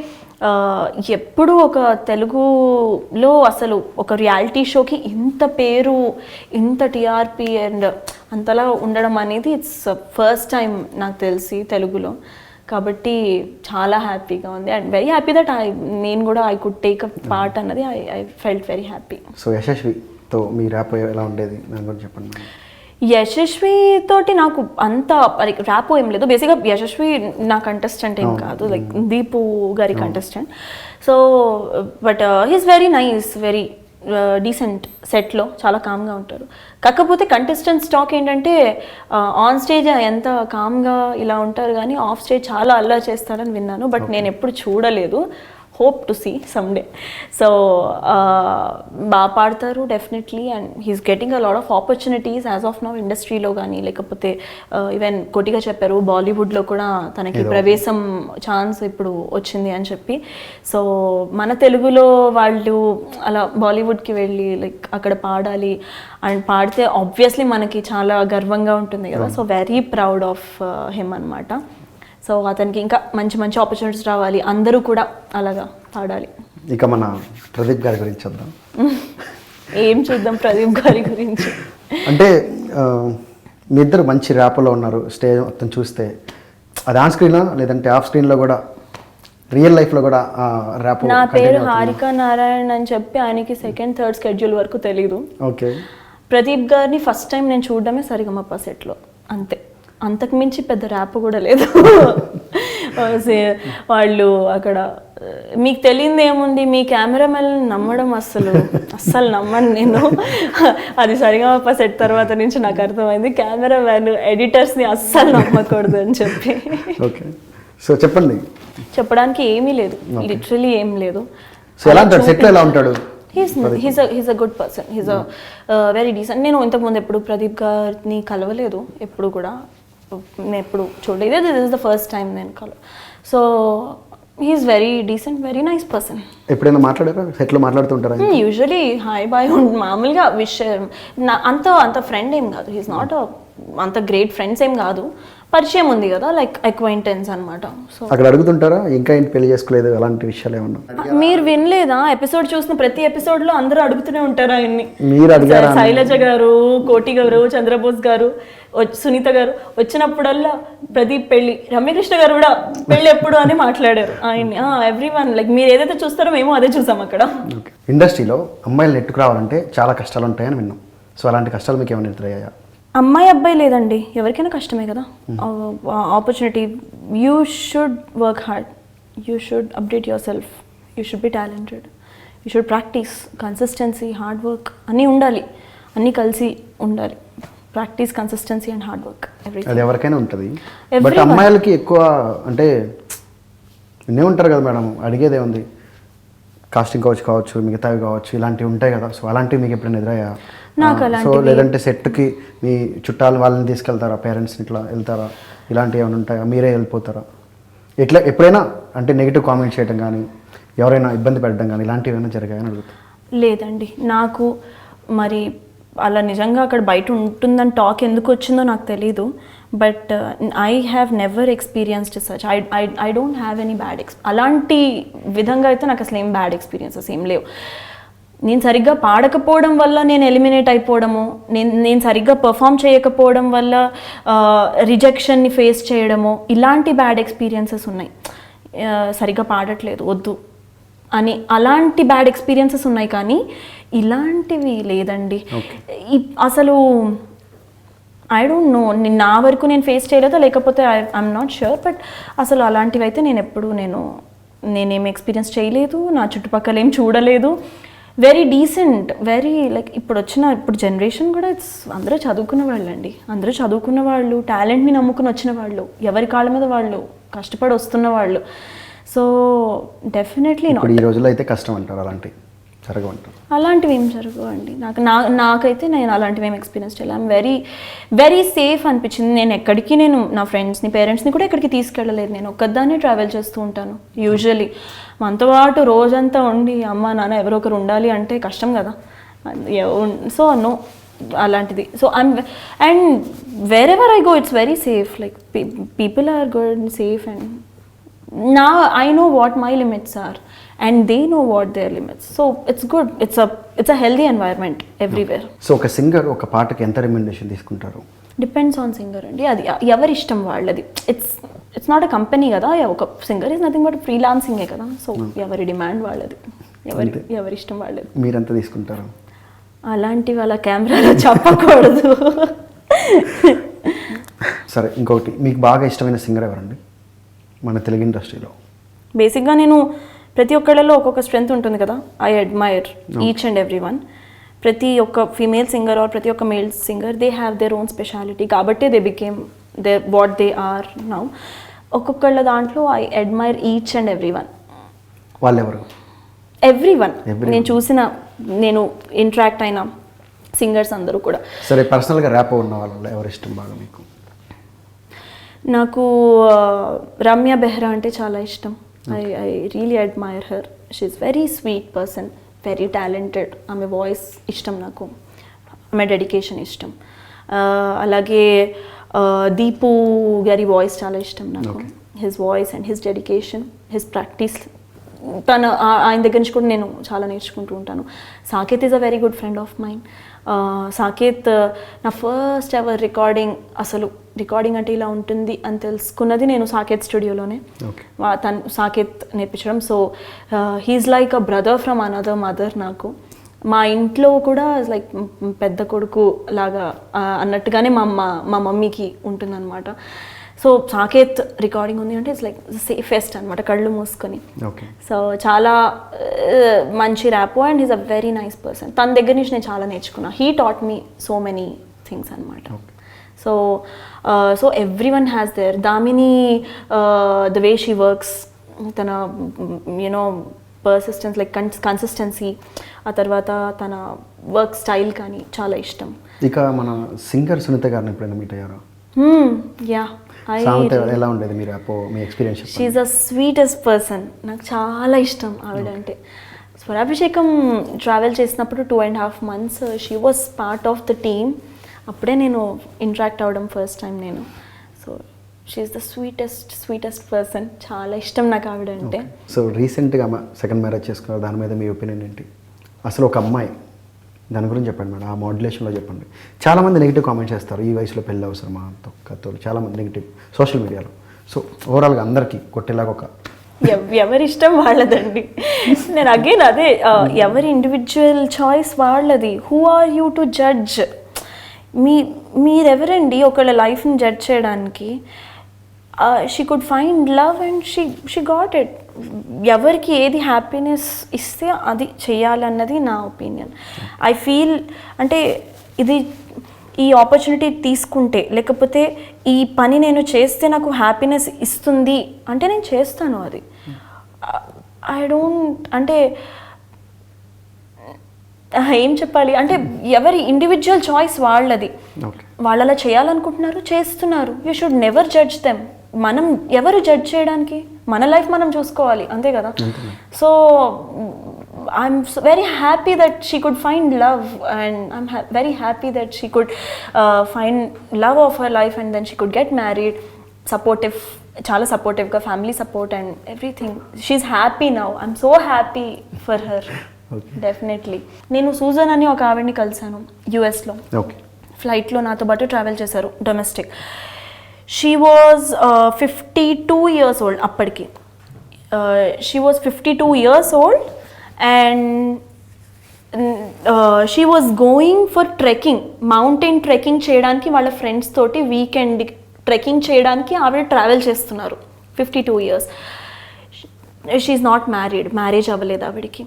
ఎప్పుడు ఒక తెలుగులో అసలు ఒక రియాలిటీ షోకి ఇంత పేరు, ఇంత టీఆర్పీ అండ్ అంతలా ఉండడం అనేది ఇట్స్ ఫస్ట్ టైం నాకు తెలిసి తెలుగులో. కాబట్టి చాలా హ్యాపీగా ఉంది, అండ్ వెరీ హ్యాపీ దట్ నేను కూడా I could take a part అన్నది. I felt very happy. So యశస్వితో మీ ర్యాప్ ఎలా ఉండేది దాని గురించి చెప్పండి. యశస్వి తోటి నాకు అంత ర్యాపో ఏం లేదు. బేసిక్గా యశస్వి నా కంటెస్టెంట్ ఏం కాదు, లైక్ దీపు గారి contestant. So but he's very nice, very decent. సెట్లో చాలా కామ్గా ఉంటారు. కాకపోతే కంటెస్టెంట్స్ టాక్ ఏంటంటే ఆన్ స్టేజ్ ఎంత కామ్గా ఇలా ఉంటారు కానీ ఆఫ్ స్టేజ్ చాలా అల్లరి చేస్తారని విన్నాను. బట్ నేను ఎప్పుడు చూడలేదు. Hope to see someday. So బాగా పాడతారు definitely, and he's getting a lot of opportunities as of now ఇండస్ట్రీలో కానీ, లేకపోతే ఈవెన్ కొట్టిగా చెప్పారు బాలీవుడ్లో కూడా తనకి ప్రవేశం ఛాన్స్ ఇప్పుడు వచ్చింది అని చెప్పి. సో మన తెలుగులో వాళ్ళు అలా బాలీవుడ్కి వెళ్ళి లైక్ అక్కడ పాడాలి అండ్ పాడితే ఆబ్వియస్లీ మనకి చాలా గర్వంగా ఉంటుంది కదా. So very proud of him అనమాట. సో అతనికి ఇంకా మంచి మంచి ఆపర్చునిటీస్ రావాలి, అందరూ కూడా అలాగా పాడాలి. ఇక మన ప్రదీప్ గారి గురించి చూద్దాం. ఏం చూద్దాం ప్రదీప్ గారి గురించి అంటే మీ ఇద్దరు మంచి ర్యాప్లో ఉన్నారు. స్టేజ్ మొత్తం చూస్తే అది ఆన్ స్క్రీన్లో లేదంటే ఆఫ్ స్క్రీన్లో కూడా, రియల్ లైఫ్లో కూడా ర్యాప్. నా పేరు హారిక నారాయణ్ అని చెప్పి ఆయనకి సెకండ్ థర్డ్ షెడ్యూల్ వరకు తెలీదు. ఓకే. ప్రదీప్ గారిని ఫస్ట్ టైం నేను చూడడమే సరిగమప సెట్లో, అంతే. అంతకు మించి పెద్ద ర్యాప్ కూడా లేదు. వాళ్ళు అక్కడ మీకు తెలియదు ఏముంది, మీ కెమెరామెన్ నమ్మడం అస్సలు నమ్మను నేను. అది సరిగమప సెట్ తర్వాత నుంచి నాకు అర్థమైంది, కెమెరామెన్ ఎడిటర్స్ని అస్సలు నమ్మకూడదు అని చెప్పి. ఓకే. సో చెప్పండి. చెప్పడానికి ఏమీ లేదు, లిటరలీ ఏం లేదు. సో ఎలా ఉంటాడు సెట్లో, ఎలా ఉంటాడు? He's a good person, he's a very decent. నేను ఇంతకుముందు ఎప్పుడు ప్రదీప్ గారిని కలవలేదు, ఎప్పుడు కూడా నేను ఎప్పుడు చూడలేదు. This is the first time నేను so he's very decent, very nice person. ఎప్పుడైనా మాట్లాడారా సెట్లో? మాట్లాడుతుంటారా? యూజువలీ హాయ్ బాయ్ మామూలుగా అంత ఫ్రెండ్ ఏం కాదు. హీస్ నాట్ అంత గ్రేట్ ఫ్రెండ్స్ ఏం కాదు, పరిచయం ఉంది కదా, లైక్ అక్వైంటెన్స్ అనమాట. సో అక్కడ అడుగుతుంటారా ఇంకా ఏంటి పెళ్లి చేసుకోలేదు అలాంటి విషయాలు ఏమన్నా? మీరు వినలేదా? ఎపిసోడ్ చూసిన ప్రతి ఎపిసోడ్ లో అందరూ అడుగుతూనే ఉంటారు ఆయన్ని. మీరు అడిగారా? శైలజ గారు, కోటి గారు, చంద్రబోస్ గారు, సునీత గారు వచ్చినప్పుడల్లా ప్రదీప్ పెళ్లి, రమ్యకృష్ణ గారు కూడా పెళ్లి ఎప్పుడు అని మాట్లాడారు ఆయన్ని. ఎవ్రీవన్ లైక్ మీరు ఏదైతే చూస్తారో మేము అదే చూసాం అక్కడ. ఇండస్ట్రీలో అమ్మాయిలు నెట్టుకు రావాలంటే చాలా కష్టాలు ఉంటాయని విన్నాం. సో అలాంటి కష్టాలు మీకు ఏమైనా ఎదురయ్యాయా? అమ్మాయి అబ్బాయి లేదండి, ఎవరికైనా కష్టమే కదా. Opportunity, you should work hard, you should update your self, you should be talented, you should practice, consistency, hard work అన్నీ ఉండాలి, అన్నీ కలిసి ఉండాలి. Practice, consistency and hard work, అది ఎవరికైనా ఉంటుంది. బట్ అమ్మాయిలకి ఎక్కువ అంటే వినే ఉంటారు కదా మేడం, అడిగేదే ఉంది, కాస్టింగ్ కౌచ్ కావచ్చు, మిగతావి కావచ్చు, ఇలాంటివి ఉంటాయి కదా. సో అలాంటివి మీకు ఎప్పుడైనా ఎదురయ్యా? సో లేదంటే సెట్కి మీ చుట్టాలు వాళ్ళని తీసుకెళ్తారా, పేరెంట్స్ని ఇట్లా వెళ్తారా, ఇలాంటివి ఏమైనా ఉంటాయా, మీరే వెళ్ళిపోతారా? ఇట్లా ఎప్పుడైనా అంటే నెగిటివ్ కామెంట్ చేయడం కానీ, ఎవరైనా ఇబ్బంది పెట్టడం కానీ, ఇలాంటివి ఏమైనా జరిగాయని అడుగుతారు? లేదండి, నాకు మరి అలా నిజంగా అక్కడ బయట ఉంటుందని టాక్ ఎందుకు వచ్చిందో నాకు తెలీదు. But I have never experienced such. I don't have any bad అలాంటి విధంగా అయితే నాకు అసలు ఏం బ్యాడ్ ఎక్స్పీరియన్సెస్ ఏం లేవు. నేను సరిగ్గా పాడకపోవడం వల్ల నేను ఎలిమినేట్ అయిపోవడము, నేను సరిగ్గా పర్ఫామ్ చేయకపోవడం వల్ల రిజెక్షన్ని ఫేస్ చేయడము, ఇలాంటి బ్యాడ్ ఎక్స్పీరియన్సెస్ ఉన్నాయి. సరిగ్గా పాడట్లేదు వద్దు అని అలాంటి బ్యాడ్ ఎక్స్పీరియన్సెస్ ఉన్నాయి, కానీ ఇలాంటివి లేదండి. అసలు ఐ డోంట్ నో, నా వరకు నేను ఫేస్ చేయలేదో లేకపోతే ఐఎమ్ నాట్ ష్యూర్. బట్ అసలు అలాంటివి అయితే నేనేం ఎక్స్పీరియన్స్ చేయలేదు, నా చుట్టుపక్కల ఏం చూడలేదు. వెరీ డీసెంట్, వెరీ లైక్ ఇప్పుడు జనరేషన్ కూడా అందరూ చదువుకున్న వాళ్ళు అండి, అందరూ చదువుకున్న వాళ్ళు, టాలెంట్ని నమ్ముకుని వచ్చిన వాళ్ళు, ఎవరి కాళ్ళ మీద వాళ్ళు కష్టపడి వస్తున్న వాళ్ళు. సో డెఫినెట్లీ ఈ రోజుల్లో అయితే కష్టం అంటారు, అలాంటివి ఏం జరగవండి. నాకైతే నేను అలాంటివి ఏం ఎక్స్పీరియన్స్ చేయాలి. ఐఎమ్ వెరీ వెరీ సేఫ్ అనిపించింది. నేను నా ఫ్రెండ్స్ని, పేరెంట్స్ని కూడా ఎక్కడికి తీసుకెళ్ళలేదు. నేను ఒక్కదాన్నే ట్రావెల్ చేస్తూ ఉంటాను యూజువలీ. మనతో పాటు రోజంతా ఉండి అమ్మ నాన్న ఎవరో ఒకరు ఉండాలి అంటే కష్టం కదా. సో నో అలాంటిది. So and wherever I go it's very safe, like people are good and safe, and I know what my limits are and they know what their limits. So it's good. It's a healthy environment everywhere. So ఒక singer ఒక పాటకి ఎంత remuneration తీసుకుంటారు? Depends on singer అండి, అది ఎవరి ఇష్టం వాళ్ళది. ఇట్స్ నాట్ ఎ కంపెనీ కదా, ఒక సింగర్ ఈజ్ నథింగ్ బట్ ఫ్రీలాన్సింగే కదా. సో ఎవరి డిమాండ్ వాళ్ళది, ఎవరి ఇష్టం వాళ్ళది. మీరెంత తీసుకుంటారు? అలాంటి వాళ్ళ కెమెరాలో చెప్పకూడదు. సరే, ఇంకొకటి, మీకు బాగా ఇష్టమైన సింగర్ ఎవరండి మన తెలుగు ఇండస్ట్రీలో? బేసిక్గా నేను ప్రతి ఒక్కళ్ళలో ఒక్కొక్క స్ట్రెంగ్త్ ఉంటుంది కదా. I admire each and every one. ప్రతి ఒక్క ఫీమేల్ సింగర్ ఆర్ ప్రతి ఒక్క male singer, they have their own speciality, కాబట్టి they became what they are now. ఒక్కొక్కళ్ళ దాంట్లో I admire each and every one. వాళ్ళెవరు? Every one. నేను ఇంటరాక్ట్ అయిన సింగర్స్ అందరూ కూడా. సరే, పర్సనల్గా ర్యాప్ ఉన్న వాళ్ళలో ఎవరు ఇష్టం బాగా మీకు? నాకు రమ్య బెహ్రా అంటే చాలా ఇష్టం. I really admire her. She is very sweet person, very talented. ఆమె వాయిస్ ఇష్టం నాకు, ఆమె డెడికేషన్ ఇష్టం. అలాగే దీపు గారి వాయిస్ చాలా ఇష్టం నాకు. His voice and his dedication, his practice, ఆయన దగ్గర నుంచి కూడా నేను చాలా నేర్చుకుంటూ ఉంటాను. Saketh is a very good friend of mind. Saketh నా ఫస్ట్ ఎవర్ రికార్డింగ్ అంటే ఇలా ఉంటుంది అని తెలుసుకున్నది నేను సాకేత్ స్టూడియోలోనే. సాకేత్ నేర్పించడం. So he's like a brother from another mother నాకు. మా ఇంట్లో కూడా లైక్ పెద్ద కొడుకు లాగా అన్నట్టుగానే మా మమ్మీకి ఉంటుందన్నమాట. సో సాకేత్ రికార్డింగ్ ఉంది అంటే ఇట్స్ లైక్ సేఫెస్ట్ అనమాట, కళ్ళు మూసుకొని. సో చాలా మంచి rap and he's a very nice person. తన దగ్గర నుంచి నేను చాలా నేర్చుకున్నా. He taught me so many things అనమాట. So every one has their. Damini the way she works, తన పర్సిస్టెన్స్, లైక్ కన్సిస్టెన్సీ, ఆ తర్వాత తన వర్క్ స్టైల్ కానీ చాలా ఇష్టం. ఇక మన సింగర్ సునీత గారిని ఎప్పుడైనా మీట్ అయ్యారా? యా. ఎలా ఉండేది మీ experience? She is the sweetest person. నాకు చాలా ఇష్టం ఆవిడ అంటే. స్వరాభిషేకం ట్రావెల్ చేసినప్పుడు 2.5 months she was part of the team. అప్పుడే నేను ఇంటరాక్ట్ అవ్వడం ఫస్ట్ టైం నేను. So she is the sweetest person. చాలా ఇష్టం నాకు ఆవిడ అంటే. సో రీసెంట్గా సెకండ్ మ్యారేజ్ చేసుకున్నారు, దాని మీద మీ ఒపీనియన్ ఏంటి? అసలు ఒక అమ్మాయి, దాని గురించి చెప్పండి మేడం, ఆ మోడ్యులేషన్లో చెప్పండి. చాలామంది నెగిటివ్ కామెంట్స్ చేస్తారు, ఈ వయసులో పెళ్ళి అవసరమా కత్తోడు, చాలామంది నెగిటివ్ సోషల్ మీడియాలో. సో ఓవరాల్గా అందరికీ కొట్టేలాగా ఒక ఎవరి ఇష్టం వాళ్ళదండి. నేను అగైన్ అదే, ఎవరి ఇండివిజువల్ చాయిస్ వాళ్ళది. Who are you to judge? మీరెవరండి ఒకళ్ళ లైఫ్ని జడ్జ్ చేయడానికి? She could find love and she got it. ఎవరికి ఏది హ్యాపీనెస్ ఇస్తే అది చేయాలన్నది నా ఒపీనియన్. ఐ ఫీల్ అంటే ఈ ఆపర్చునిటీ తీసుకుంటే, లేకపోతే ఈ పని నేను చేస్తే నాకు హ్యాపీనెస్ ఇస్తుంది అంటే నేను చేస్తాను అది. ఐ డోంట్ అంటే ఏం చెప్పాలి అంటే ఎవరి ఇండివిజువల్ చాయిస్ వాళ్ళది. వాళ్ళు అలా చేయాలనుకుంటున్నారు, చేస్తున్నారు. You should never judge them. మనం ఎవరు జడ్జ్ చేయడానికి? మన లైఫ్ మనం చూసుకోవాలి, అంతే కదా. So I'm very happy that she could find love and I'm very happy that she could find love of her life and then she could get married. Supportive, చాలా సపోర్టివ్గా, family support and everything. She's happy now. I'm so happy for her. Definitely. నేను సూజన్ అని ఒక ఆవిడని కలిసాను యుఎస్లో. ఫ్లైట్లో నాతో పాటు ట్రావెల్ చేశారు, domestic. She was 52 years old అప్పటికి. She was 52 years old and she was going for trekking, mountain trekking చేయడానికి వాళ్ళ ఫ్రెండ్స్ తోటి వీకెండ్ ట్రెక్కింగ్ చేయడానికి ఆవిడ ట్రావెల్ చేస్తున్నారు. 52 years. She's not married, marriage అవ్వలేదు ఆవిడకి.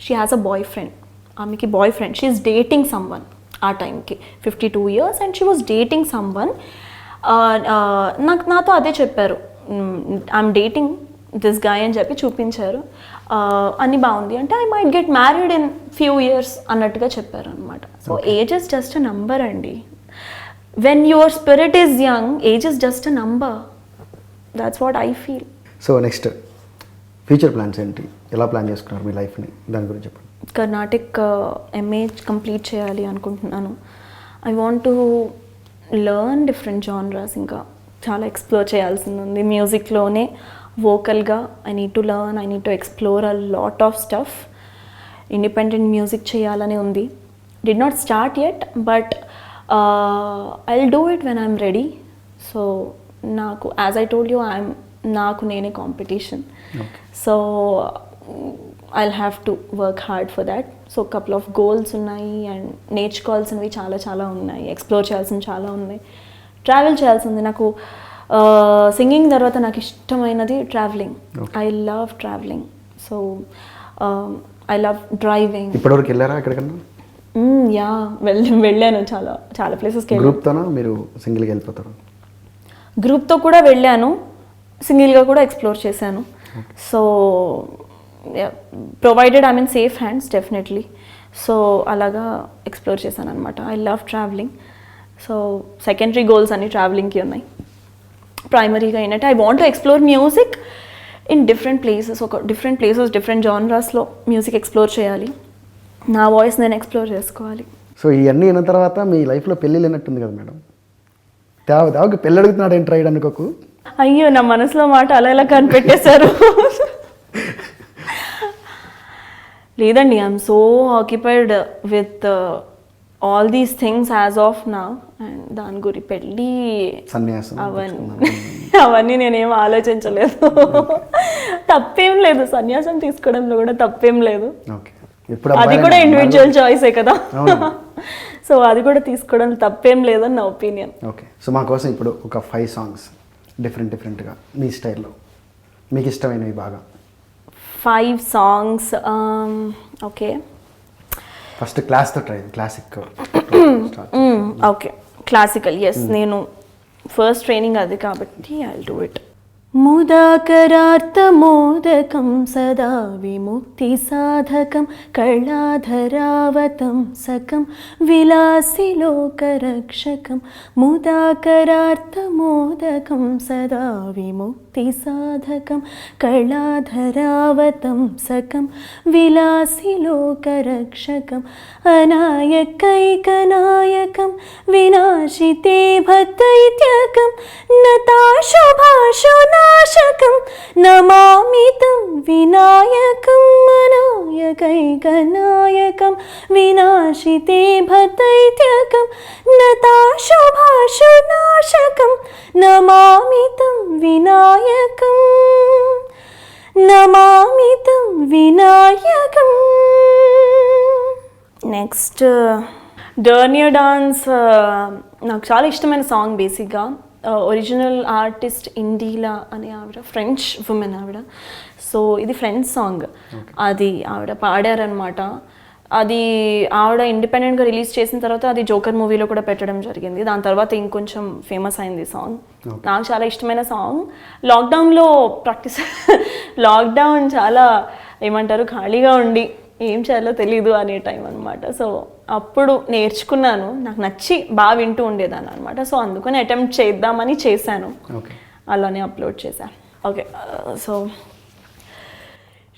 She has a boy friend. ఆమెకి boy friend. She is dating someone ఆ టైంకి. 52 years and she was dating someone. నాతో అదే చెప్పారు, ఐఎమ్ డేటింగ్ దిస్ గాయ్ అని చెప్పి చూపించారు. అన్నీ బాగుంది అంటే I might get married in few years అన్నట్టుగా చెప్పారు అనమాట. So age is just a number అండి. When your spirit is young, age is just a number. That's what I feel. So next future plans ఏంటి? ఎలా plan చేసుకున్నారు మీ లైఫ్ని? దాని గురించి చెప్పండి. కర్ణాటిక్ ఎంఏ కంప్లీట్ చేయాలి అనుకుంటున్నాను. I want to learn different genres. ఇంకా చాలా ఎక్స్ప్లోర్ చేయాల్సింది ఉంది మ్యూజిక్లోనే. వోకల్గా I need to learn, I need to explore a lot of stuff. Independent music చేయాలని ఉంది. Did not start yet but I will do it when I'm ready. So నాకు as I told you నాకు నేనే competition. So I'll have to work hard for that. So couple of goals ఉన్నాయి and నేర్చుకోవాల్సినవి చాలా చాలా ఉన్నాయి. Explore చేయాల్సినవి చాలా ఉన్నాయి. ట్రావెల్ చేయాల్సింది. నాకు సింగింగ్ తర్వాత నాకు ఇష్టమైనది travelling. I love travelling. So I love driving. ఇప్పటివరకు వెళ్ళారా ఎక్కడికన్నా? యా, వెళ్ళాను చాలా చాలా ప్లేసెస్కి. గ్రూప్తోనా మీరు సింగిల్గా వెళ్ళిపోతారు? గ్రూప్తో కూడా వెళ్ళాను, సింగిల్గా కూడా ఎక్స్ప్లోర్ చేశాను. So provided I mean safe hands definitely. So అలాగా ఎక్స్ప్లోర్ చేశాను అనమాట. I love travelling. So secondary goals అన్ని ట్రావెలింగ్కి ఉన్నాయి. ప్రైమరీగా ఏంటంటే I want to explore music in different places. ఒక డిఫరెంట్ ప్లేసెస్, డిఫరెంట్ జానరాస్లో మ్యూజిక్ ఎక్స్ప్లోర్ చేయాలి. నా వాయిస్ నేను ఎక్స్ప్లోర్ చేసుకోవాలి. సో ఇవన్నీ అయిన తర్వాత మీ లైఫ్లో పెళ్ళి లేనట్టుంది కదా మేడం? దేవకి పెళ్ళి అడుగుతున్నాడు ఏంటి రైడ్ అనుకోకు. అయ్యో, నా మనసులో మాట అలా ఎలా కనిపెట్టేశారు. లేదండి, I'm so occupied with all these things as of now. And దాని గురి పెళ్ళి, సన్యాసం, అవన్నీ నేనేం ఆలోచించలేదు. తప్పేం లేదు, సన్యాసం తీసుకోవడంలో కూడా తప్పేం లేదు. అది కూడా ఇండివిజువల్ చాయిసే కదా. సో అది కూడా తీసుకోవడం తప్పేం లేదని నా ఒపీనియన్. ఓకే. సో మా కోసం ఇప్పుడు ఒక 5 songs డిఫరెంట్గా మీ స్టైల్లో మీకు ఇష్టమైనవి బాగా. 5 songs. ఓకే, ఫస్ట్ క్లాస్తో try. Classic. Okay, classical. Yes, నేను ఫస్ట్ ట్రైనింగ్ అది కాబట్టి ఐ విల్ డూ ఇట్. ముదాకరార్థమోదకం సదా విముక్తి సాధకం కళాధరావతం సకం విలాసిలోకరక్షకం. ముదాకరార్థమోదకం సదా విముక్తి సాధకం కళాధరావతం సకం విలాసిలోకరక్షకం. అనాయకైకనాయకం వినాశితే భక్తైత్యకం నతాశుభాషు నాశకం నమామితం వినాయకం. అనాయకైకనాయకం వినాశితే భక్తైత్యకం నతాశుభాషు నాశకం నమామితం వినాయకం. నమామితం వినాయకం. నెక్స్ట్ డర్నియర్ డాన్స్ నాకు చాలా ఇష్టమైన సాంగ్ బేసిక్గా. ఒరిజినల్ ఆర్టిస్ట్ ఇండీలా అనే ఆవిడ, ఫ్రెంచ్ ఉమెన్ ఆవిడ. సో ఇది ఫ్రెంచ్ సాంగ్, అది ఆవిడ పాడారనమాట. అది ఆవిడ ఇండిపెండెంట్గా రిలీజ్ చేసిన తర్వాత అది జోకర్ మూవీలో కూడా పెట్టడం జరిగింది. దాని తర్వాత ఇంకొంచెం ఫేమస్ అయింది సాంగ్. నాకు చాలా ఇష్టమైన సాంగ్. లాక్డౌన్లో ప్రాక్టీస్ లాక్డౌన్ చాలా ఏమంటారు ఖాళీగా ఉండి ఏం చేయాలో తెలీదు అనే టైం అనమాట. సో అప్పుడు నేర్చుకున్నాను, నాకు నచ్చి బాగా వింటూ ఉండేదాన్ని అనమాట. సో అందుకని అటెంప్ట్ చేద్దామని చేశాను, అలానే అప్లోడ్ చేశాను. Okay, so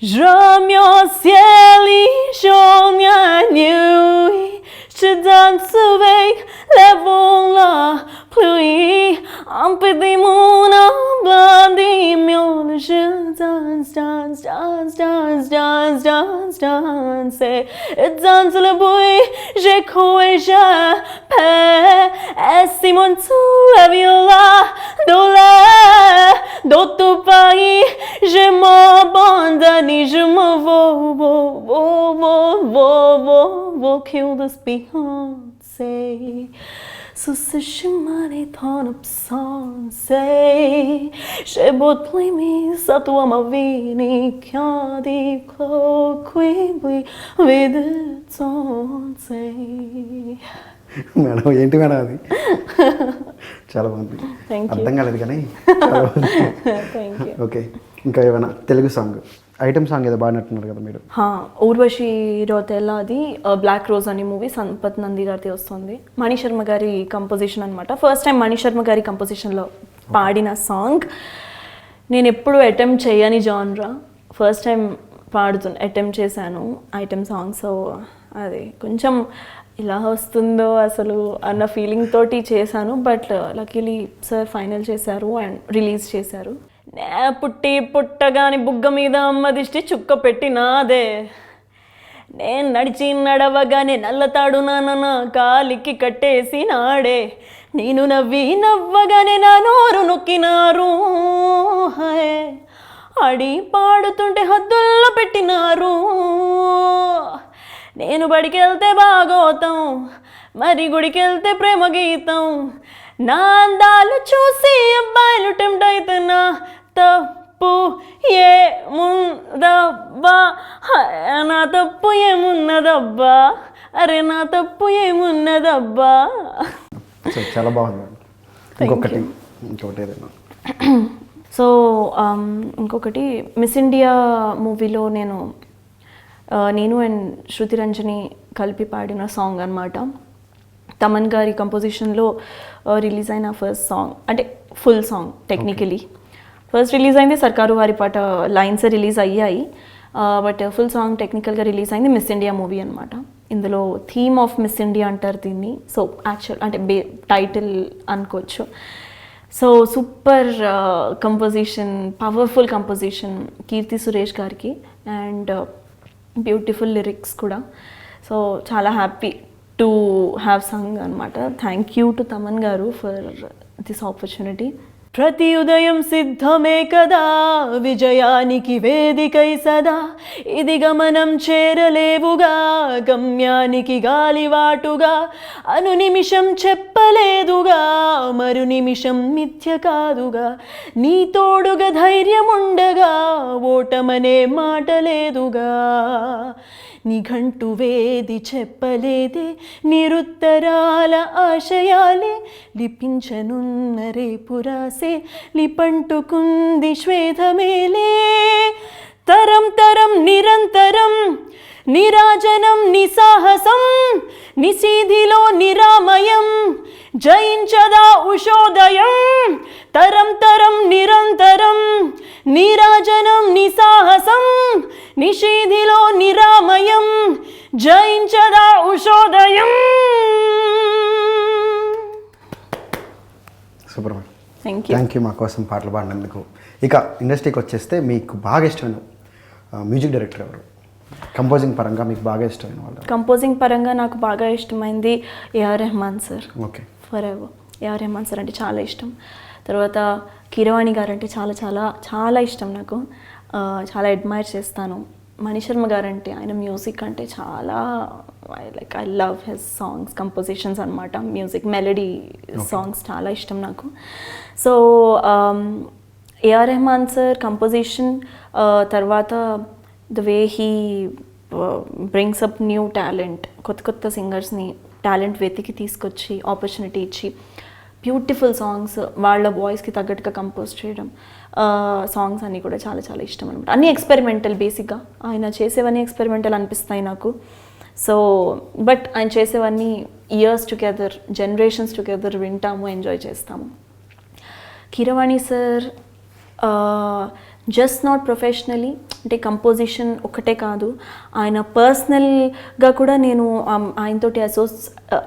Je m'en ciel et j'en ai nuit, je danse avec les vents la pluie, un petit monde en blanc des murs, je danse, danse, danse, danse, danse, danse, danse, et danse le bruit, j'ai cru et je paie, et si mon tout est violet, douleur, d'autres pays, je m'abandonne. Je me veux kill this Beyoncé. Sous ce chemin des ton absence, j'ai beau te l'aimer, ça toi ma vie n'est qu'un des cloques qui brillent avec de ton sein. Madam ఏంటి madam అది? చాలా బాగుంది, అర్థం కాలేదు కానీ okay. ఇంకా ఏమైనా Telugu song item song ఏదో బాగున్నట్టున్నారు కదా మీరు? ఊర్వశి రోతెల్లా, అది బ్లాక్ రోజ్ అనే మూవీ సంపత్ నంది గారితో వస్తుంది. మణిశర్మ గారి కంపోజిషన్ అనమాట. ఫస్ట్ టైం మణిశర్మ గారి కంపోజిషన్లో పాడిన సాంగ్. నేను ఎప్పుడు అటెంప్ట్ చేయని జాన్రా, ఫస్ట్ టైం అటెంప్ట్ చేశాను ఐటమ్ సాంగ్. సో అది కొంచెం ఇలా వస్తుందో అసలు అన్న ఫీలింగ్ తోటి చేశాను. బట్ లక్కీలీ సార్ ఫైనల్ చేశారు అండ్ రిలీజ్ చేశారు. నే పుట్టగాని బుగ్గ మీద అమ్మ దిష్టి చుక్క పెట్టినాదే, నేను నడిచి నడవగానే నల్లతాడు నాన్న కాలికి కట్టేసి నాడే, నేను నవ్వగానే నా నోరు నొక్కినారు, అడి పాడుతుంటే హద్దుల్లో పెట్టినారు, నేను బడికెళ్తే భాగోతం, మరి గుడికెళ్తే ప్రేమ గీతం, నా అందాలు చూసి అబ్బాయిలు టెంప్ట్ అవుతున్నా, తప్పు ఏముందబ్బా, నా తప్పు ఏమున్నదబ్బా, అరే నా తప్పు ఏమున్నదబ్బా. చాలా బాగుంది. ఇంకొకటి ఏదైనా? సో ఇంకొకటి మిస్ ఇండియా మూవీలో నేను అండ్ శృతి రంజని కలిపి పాడిన సాంగ్ అనమాట. తమన్ గారి కంపోజిషన్లో రిలీజ్ అయిన ఫస్ట్ సాంగ్, అంటే full song technically. First release అయింది సర్కారు వారి పాట, లైన్స్ రిలీజ్ అయ్యాయి, బట్ ఫుల్ సాంగ్ టెక్నికల్గా రిలీజ్ అయింది మిస్ ఇండియా మూవీ అనమాట. ఇందులో థీమ్ ఆఫ్ మిస్ ఇండియా అంటారు దీన్ని. సో యాక్చువల్ అంటే టైటిల్ అనుకోవచ్చు. So super composition, powerful composition Keerthy Suresh గారికి, అండ్ బ్యూటిఫుల్ లిరిక్స్ కూడా. సో చాలా హ్యాపీ టు హ్యావ్ సంగ్ అనమాట. థ్యాంక్ యూ టు తమన్ గారు ఫర్ దిస్ ఆపర్చునిటీ. ప్రతి ఉదయం సిద్ధమే కదా విజయానికి వేదికై సదా, ఇది గమనం చేరలేవుగా గమ్యానికి గాలివాటుగా, అను నిమిషం చెప్పలేదుగా మరు నిమిషం మిథ్య కాదుగా, నీ తోడుగా ధైర్యం ఉండగా ఓటమనే మాట లేదుగా, నిఘంటు వేది చెప్పలేదే నిరుత్తరాల ఆశయాలే, లిపించనున్న రేపు రాసే లిపంటుకుంది శ్వేతమేలే, తరం తరం నిరంతరం నిరాజనం నిసాహసం, నిశీధిలో నిరామయం జయించదా ఉషోదయం, తరం తరం నిరంతరం నిరాజనం నిసాహసం, నిషీధిలో నిరామయం జయించదా ఉషోదయం. సూపర్ మేడం, థ్యాంక్ యూ మా కోసం పాటలు పాడినందుకు. ఇక ఇండస్ట్రీకి వచ్చేస్తే మీకు బాగా ఇష్టమైన మ్యూజిక్ డైరెక్టర్ ఎవరు? కంపోజింగ్ పరంగా మీకు బాగా ఇష్టమైన వాళ్ళు? కంపోజింగ్ పరంగా నాకు బాగా ఇష్టమైంది AR Rahman sir. Okay, forever AR Rahman sir అంటే చాలా ఇష్టం. తర్వాత కీరవాణి గారు అంటే చాలా చాలా చాలా ఇష్టం నాకు, చాలా అడ్మైర్ చేస్తాను. మణిశర్మ గారు అంటే ఆయన మ్యూజిక్ అంటే చాలా I love his songs, compositions అనమాట, మ్యూజిక్ మెలడీ సాంగ్స్ చాలా ఇష్టం నాకు. So AR Rahman sir composition తర్వాత the way he brings up new talent, కొత్త కొత్త సింగర్స్ని టాలెంట్ వెతికి తీసుకొచ్చి ఆపర్చునిటీ ఇచ్చి బ్యూటిఫుల్ సాంగ్స్ వాళ్ళ వాయిస్కి తగ్గట్టుగా కంపోజ్ చేయడం, సాంగ్స్ అన్నీ కూడా చాలా చాలా ఇష్టం అనమాట. అన్నీ ఎక్స్పెరిమెంటల్, బేసిక్గా ఆయన చేసేవన్నీ ఎక్స్పెరిమెంటల్ అనిపిస్తాయి నాకు. సో బట్ ఆయన చేసేవన్నీ ఇయర్స్ టుగెదర్, జనరేషన్స్ టుగెదర్ వింటాము, ఎంజాయ్ చేస్తాము. Keeravani sir just not professionally, అంటే కంపోజిషన్ ఒక్కటే కాదు, ఆయన పర్సనల్గా కూడా నేను ఆయనతోటి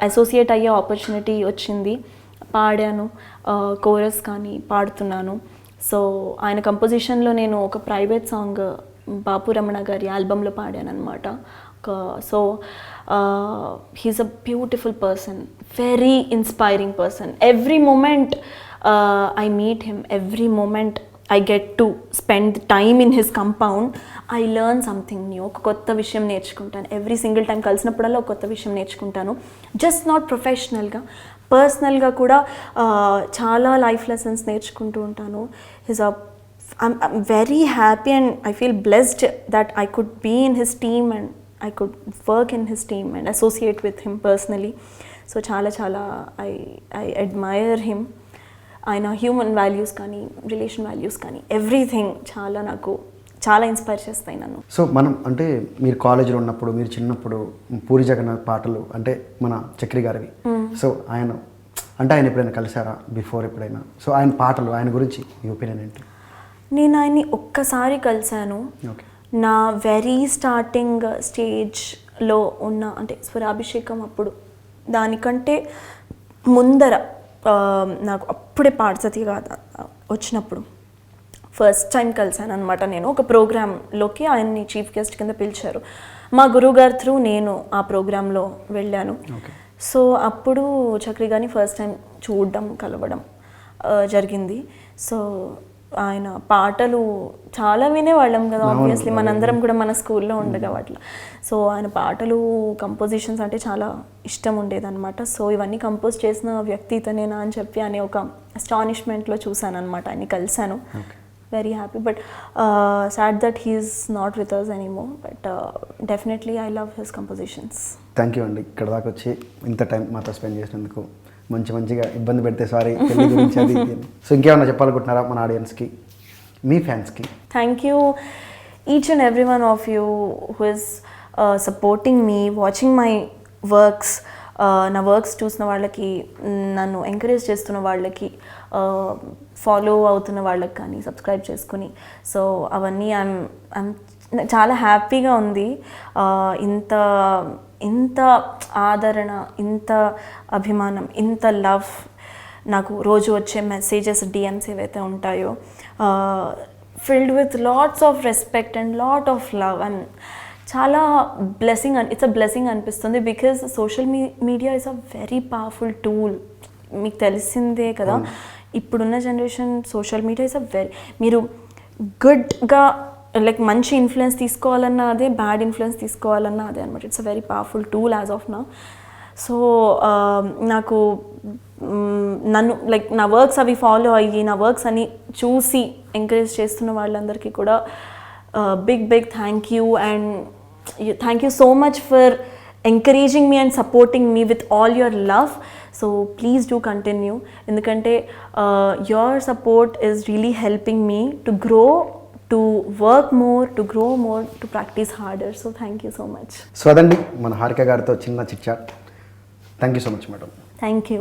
అసోసియేట్ అయ్యే ఆపర్చునిటీ వచ్చింది. పాడాను, కోరస్ కానీ పాడుతున్నాను. సో ఆయన కంపోజిషన్లో నేను ఒక ప్రైవేట్ సాంగ్ బాపు రమణ గారి ఆల్బంలో పాడాను అనమాట. So he's a beautiful person, very inspiring person. Every moment I meet him, every moment I get to spend time in his compound, I learn something new. ఒక కొత్త విషయం నేర్చుకుంటాను. ఎవ్రీ సింగిల్ టైం కలిసినప్పుడల్లా ఒక కొత్త విషయం నేర్చుకుంటాను. జస్ట్ నాట్ ప్రొఫెషనల్గా, పర్సనల్గా కూడా చాలా లైఫ్ లెసన్స్ నేర్చుకుంటూ ఉంటాను. I'm very happy and I feel blessed that I could be in his team and I could work in his team and associate with him personally. So చాలా చాలా I admire him. ఆయన human values కానీ, relation values కానీ, everything చాలా నాకు చాలా inspire చేస్తాయి నన్ను. సో మనం అంటే మీరు కాలేజీలో ఉన్నప్పుడు, మీరు చిన్నప్పుడు పూరి జగన్నాథ్ పాటలు అంటే మన చక్రి గారివి, సో ఆయన అంటే ఆయన ఎప్పుడైనా కలిసారా బిఫోర్ ఎప్పుడైనా? సో ఆయన పాటలు, ఆయన గురించి మీ ఒపీనియన్ ఏంటి? నేను ఆయన్ని ఒక్కసారి కలిశాను. ఓకే. నా వెరీ స్టార్టింగ్ స్టేజ్లో ఉన్న, అంటే స్వరాభిషేకం అప్పుడు, దానికంటే ముందర నాకు అప్పుడే పాఠశాల కాదు వచ్చినప్పుడు ఫస్ట్ టైం కలిసాను అనమాట. నేను ఒక ప్రోగ్రాంలోకి ఆయన్ని చీఫ్ గెస్ట్ కింద పిలిచారు. మా గురువుగారి త్రూ నేను ఆ ప్రోగ్రాంలో వెళ్ళాను. సో అప్పుడు చక్రి గారిని ఫస్ట్ టైం చూడడం, కలవడం జరిగింది. సో ఆయన పాటలు చాలా వినేవాళ్ళం కదా, ఆబ్వియస్లీ మనందరం కూడా మన స్కూల్లో ఉండగా వాటిలో. సో ఆయన పాటలు, కంపోజిషన్స్ అంటే చాలా ఇష్టం ఉండేదన్నమాట. సో ఇవన్నీ కంపోజ్ చేసిన వ్యక్తి ఇతనేనా అని చెప్పి అనే ఒక అస్టానిష్మెంట్లో చూశాను అనమాట. ఆయన్ని కలిశాను, very happy. But sad that he's not with us anymore. But definitely I love his compositions. Thank you అండి, ఇక్కడ దాకా వచ్చి ఇంత టైం మాతో స్పెండ్ చేసినందుకు. మంచిగా ఇబ్బంది పెడితే సారీ, పెళ్లి గురించి అది. సో ఇంకేమన్నా చెప్పాలనుకుంటున్నారా మన ఆడియన్స్కి, మీ ఫ్యాన్స్కి? Thank you each and every one of you who is supporting me, watching my works. నా వర్క్స్ చూసిన వాళ్ళకి, నన్ను ఎంకరేజ్ చేస్తున్న వాళ్ళకి, ఫాలో అవుతున్న వాళ్ళకి కానీ, సబ్స్క్రైబ్ చేసుకుని. సో అవన్నీ ఐమ్ చాలా హ్యాపీగా ఉంది. ఇంత ఆదరణ, ఇంత అభిమానం, ఇంత లవ్, నాకు రోజు వచ్చే మెసేజెస్, డిఎమ్స్ ఏవైతే ఉంటాయో, filled with lots of respect and lot of love. And చాలా బ్లెస్సింగ్, ఇట్స్ అ బ్లెస్సింగ్ అనిపిస్తుంది. Because social media is a very powerful tool. మీకు తెలిసిందే కదా, ఇప్పుడున్న generation social media is a మీరు గుడ్గా లైక్ మంచి ఇన్ఫ్లుయెన్స్ తీసుకోవాలన్నా అదే, బ్యాడ్ ఇన్ఫ్లుయెన్స్ తీసుకోవాలన్నా అదే అనమాట. It's a very powerful tool as of now. So నాకు నన్ను లైక్ నా వర్క్స్ అవి ఫాలో అయ్యి, నా వర్క్స్ అని చూసి ఎంకరేజ్ చేస్తున్న వాళ్ళందరికీ కూడా big thank you. And thank you so much for encouraging me and supporting me with all your love. So please do continue, ఎందుకంటే your support is really helping me to grow, to work more, to grow more, to practice harder. So thank you so much. So అదండి మన హారిక గారితో చిన్న chit chat. Thank you so much madam. Thank you.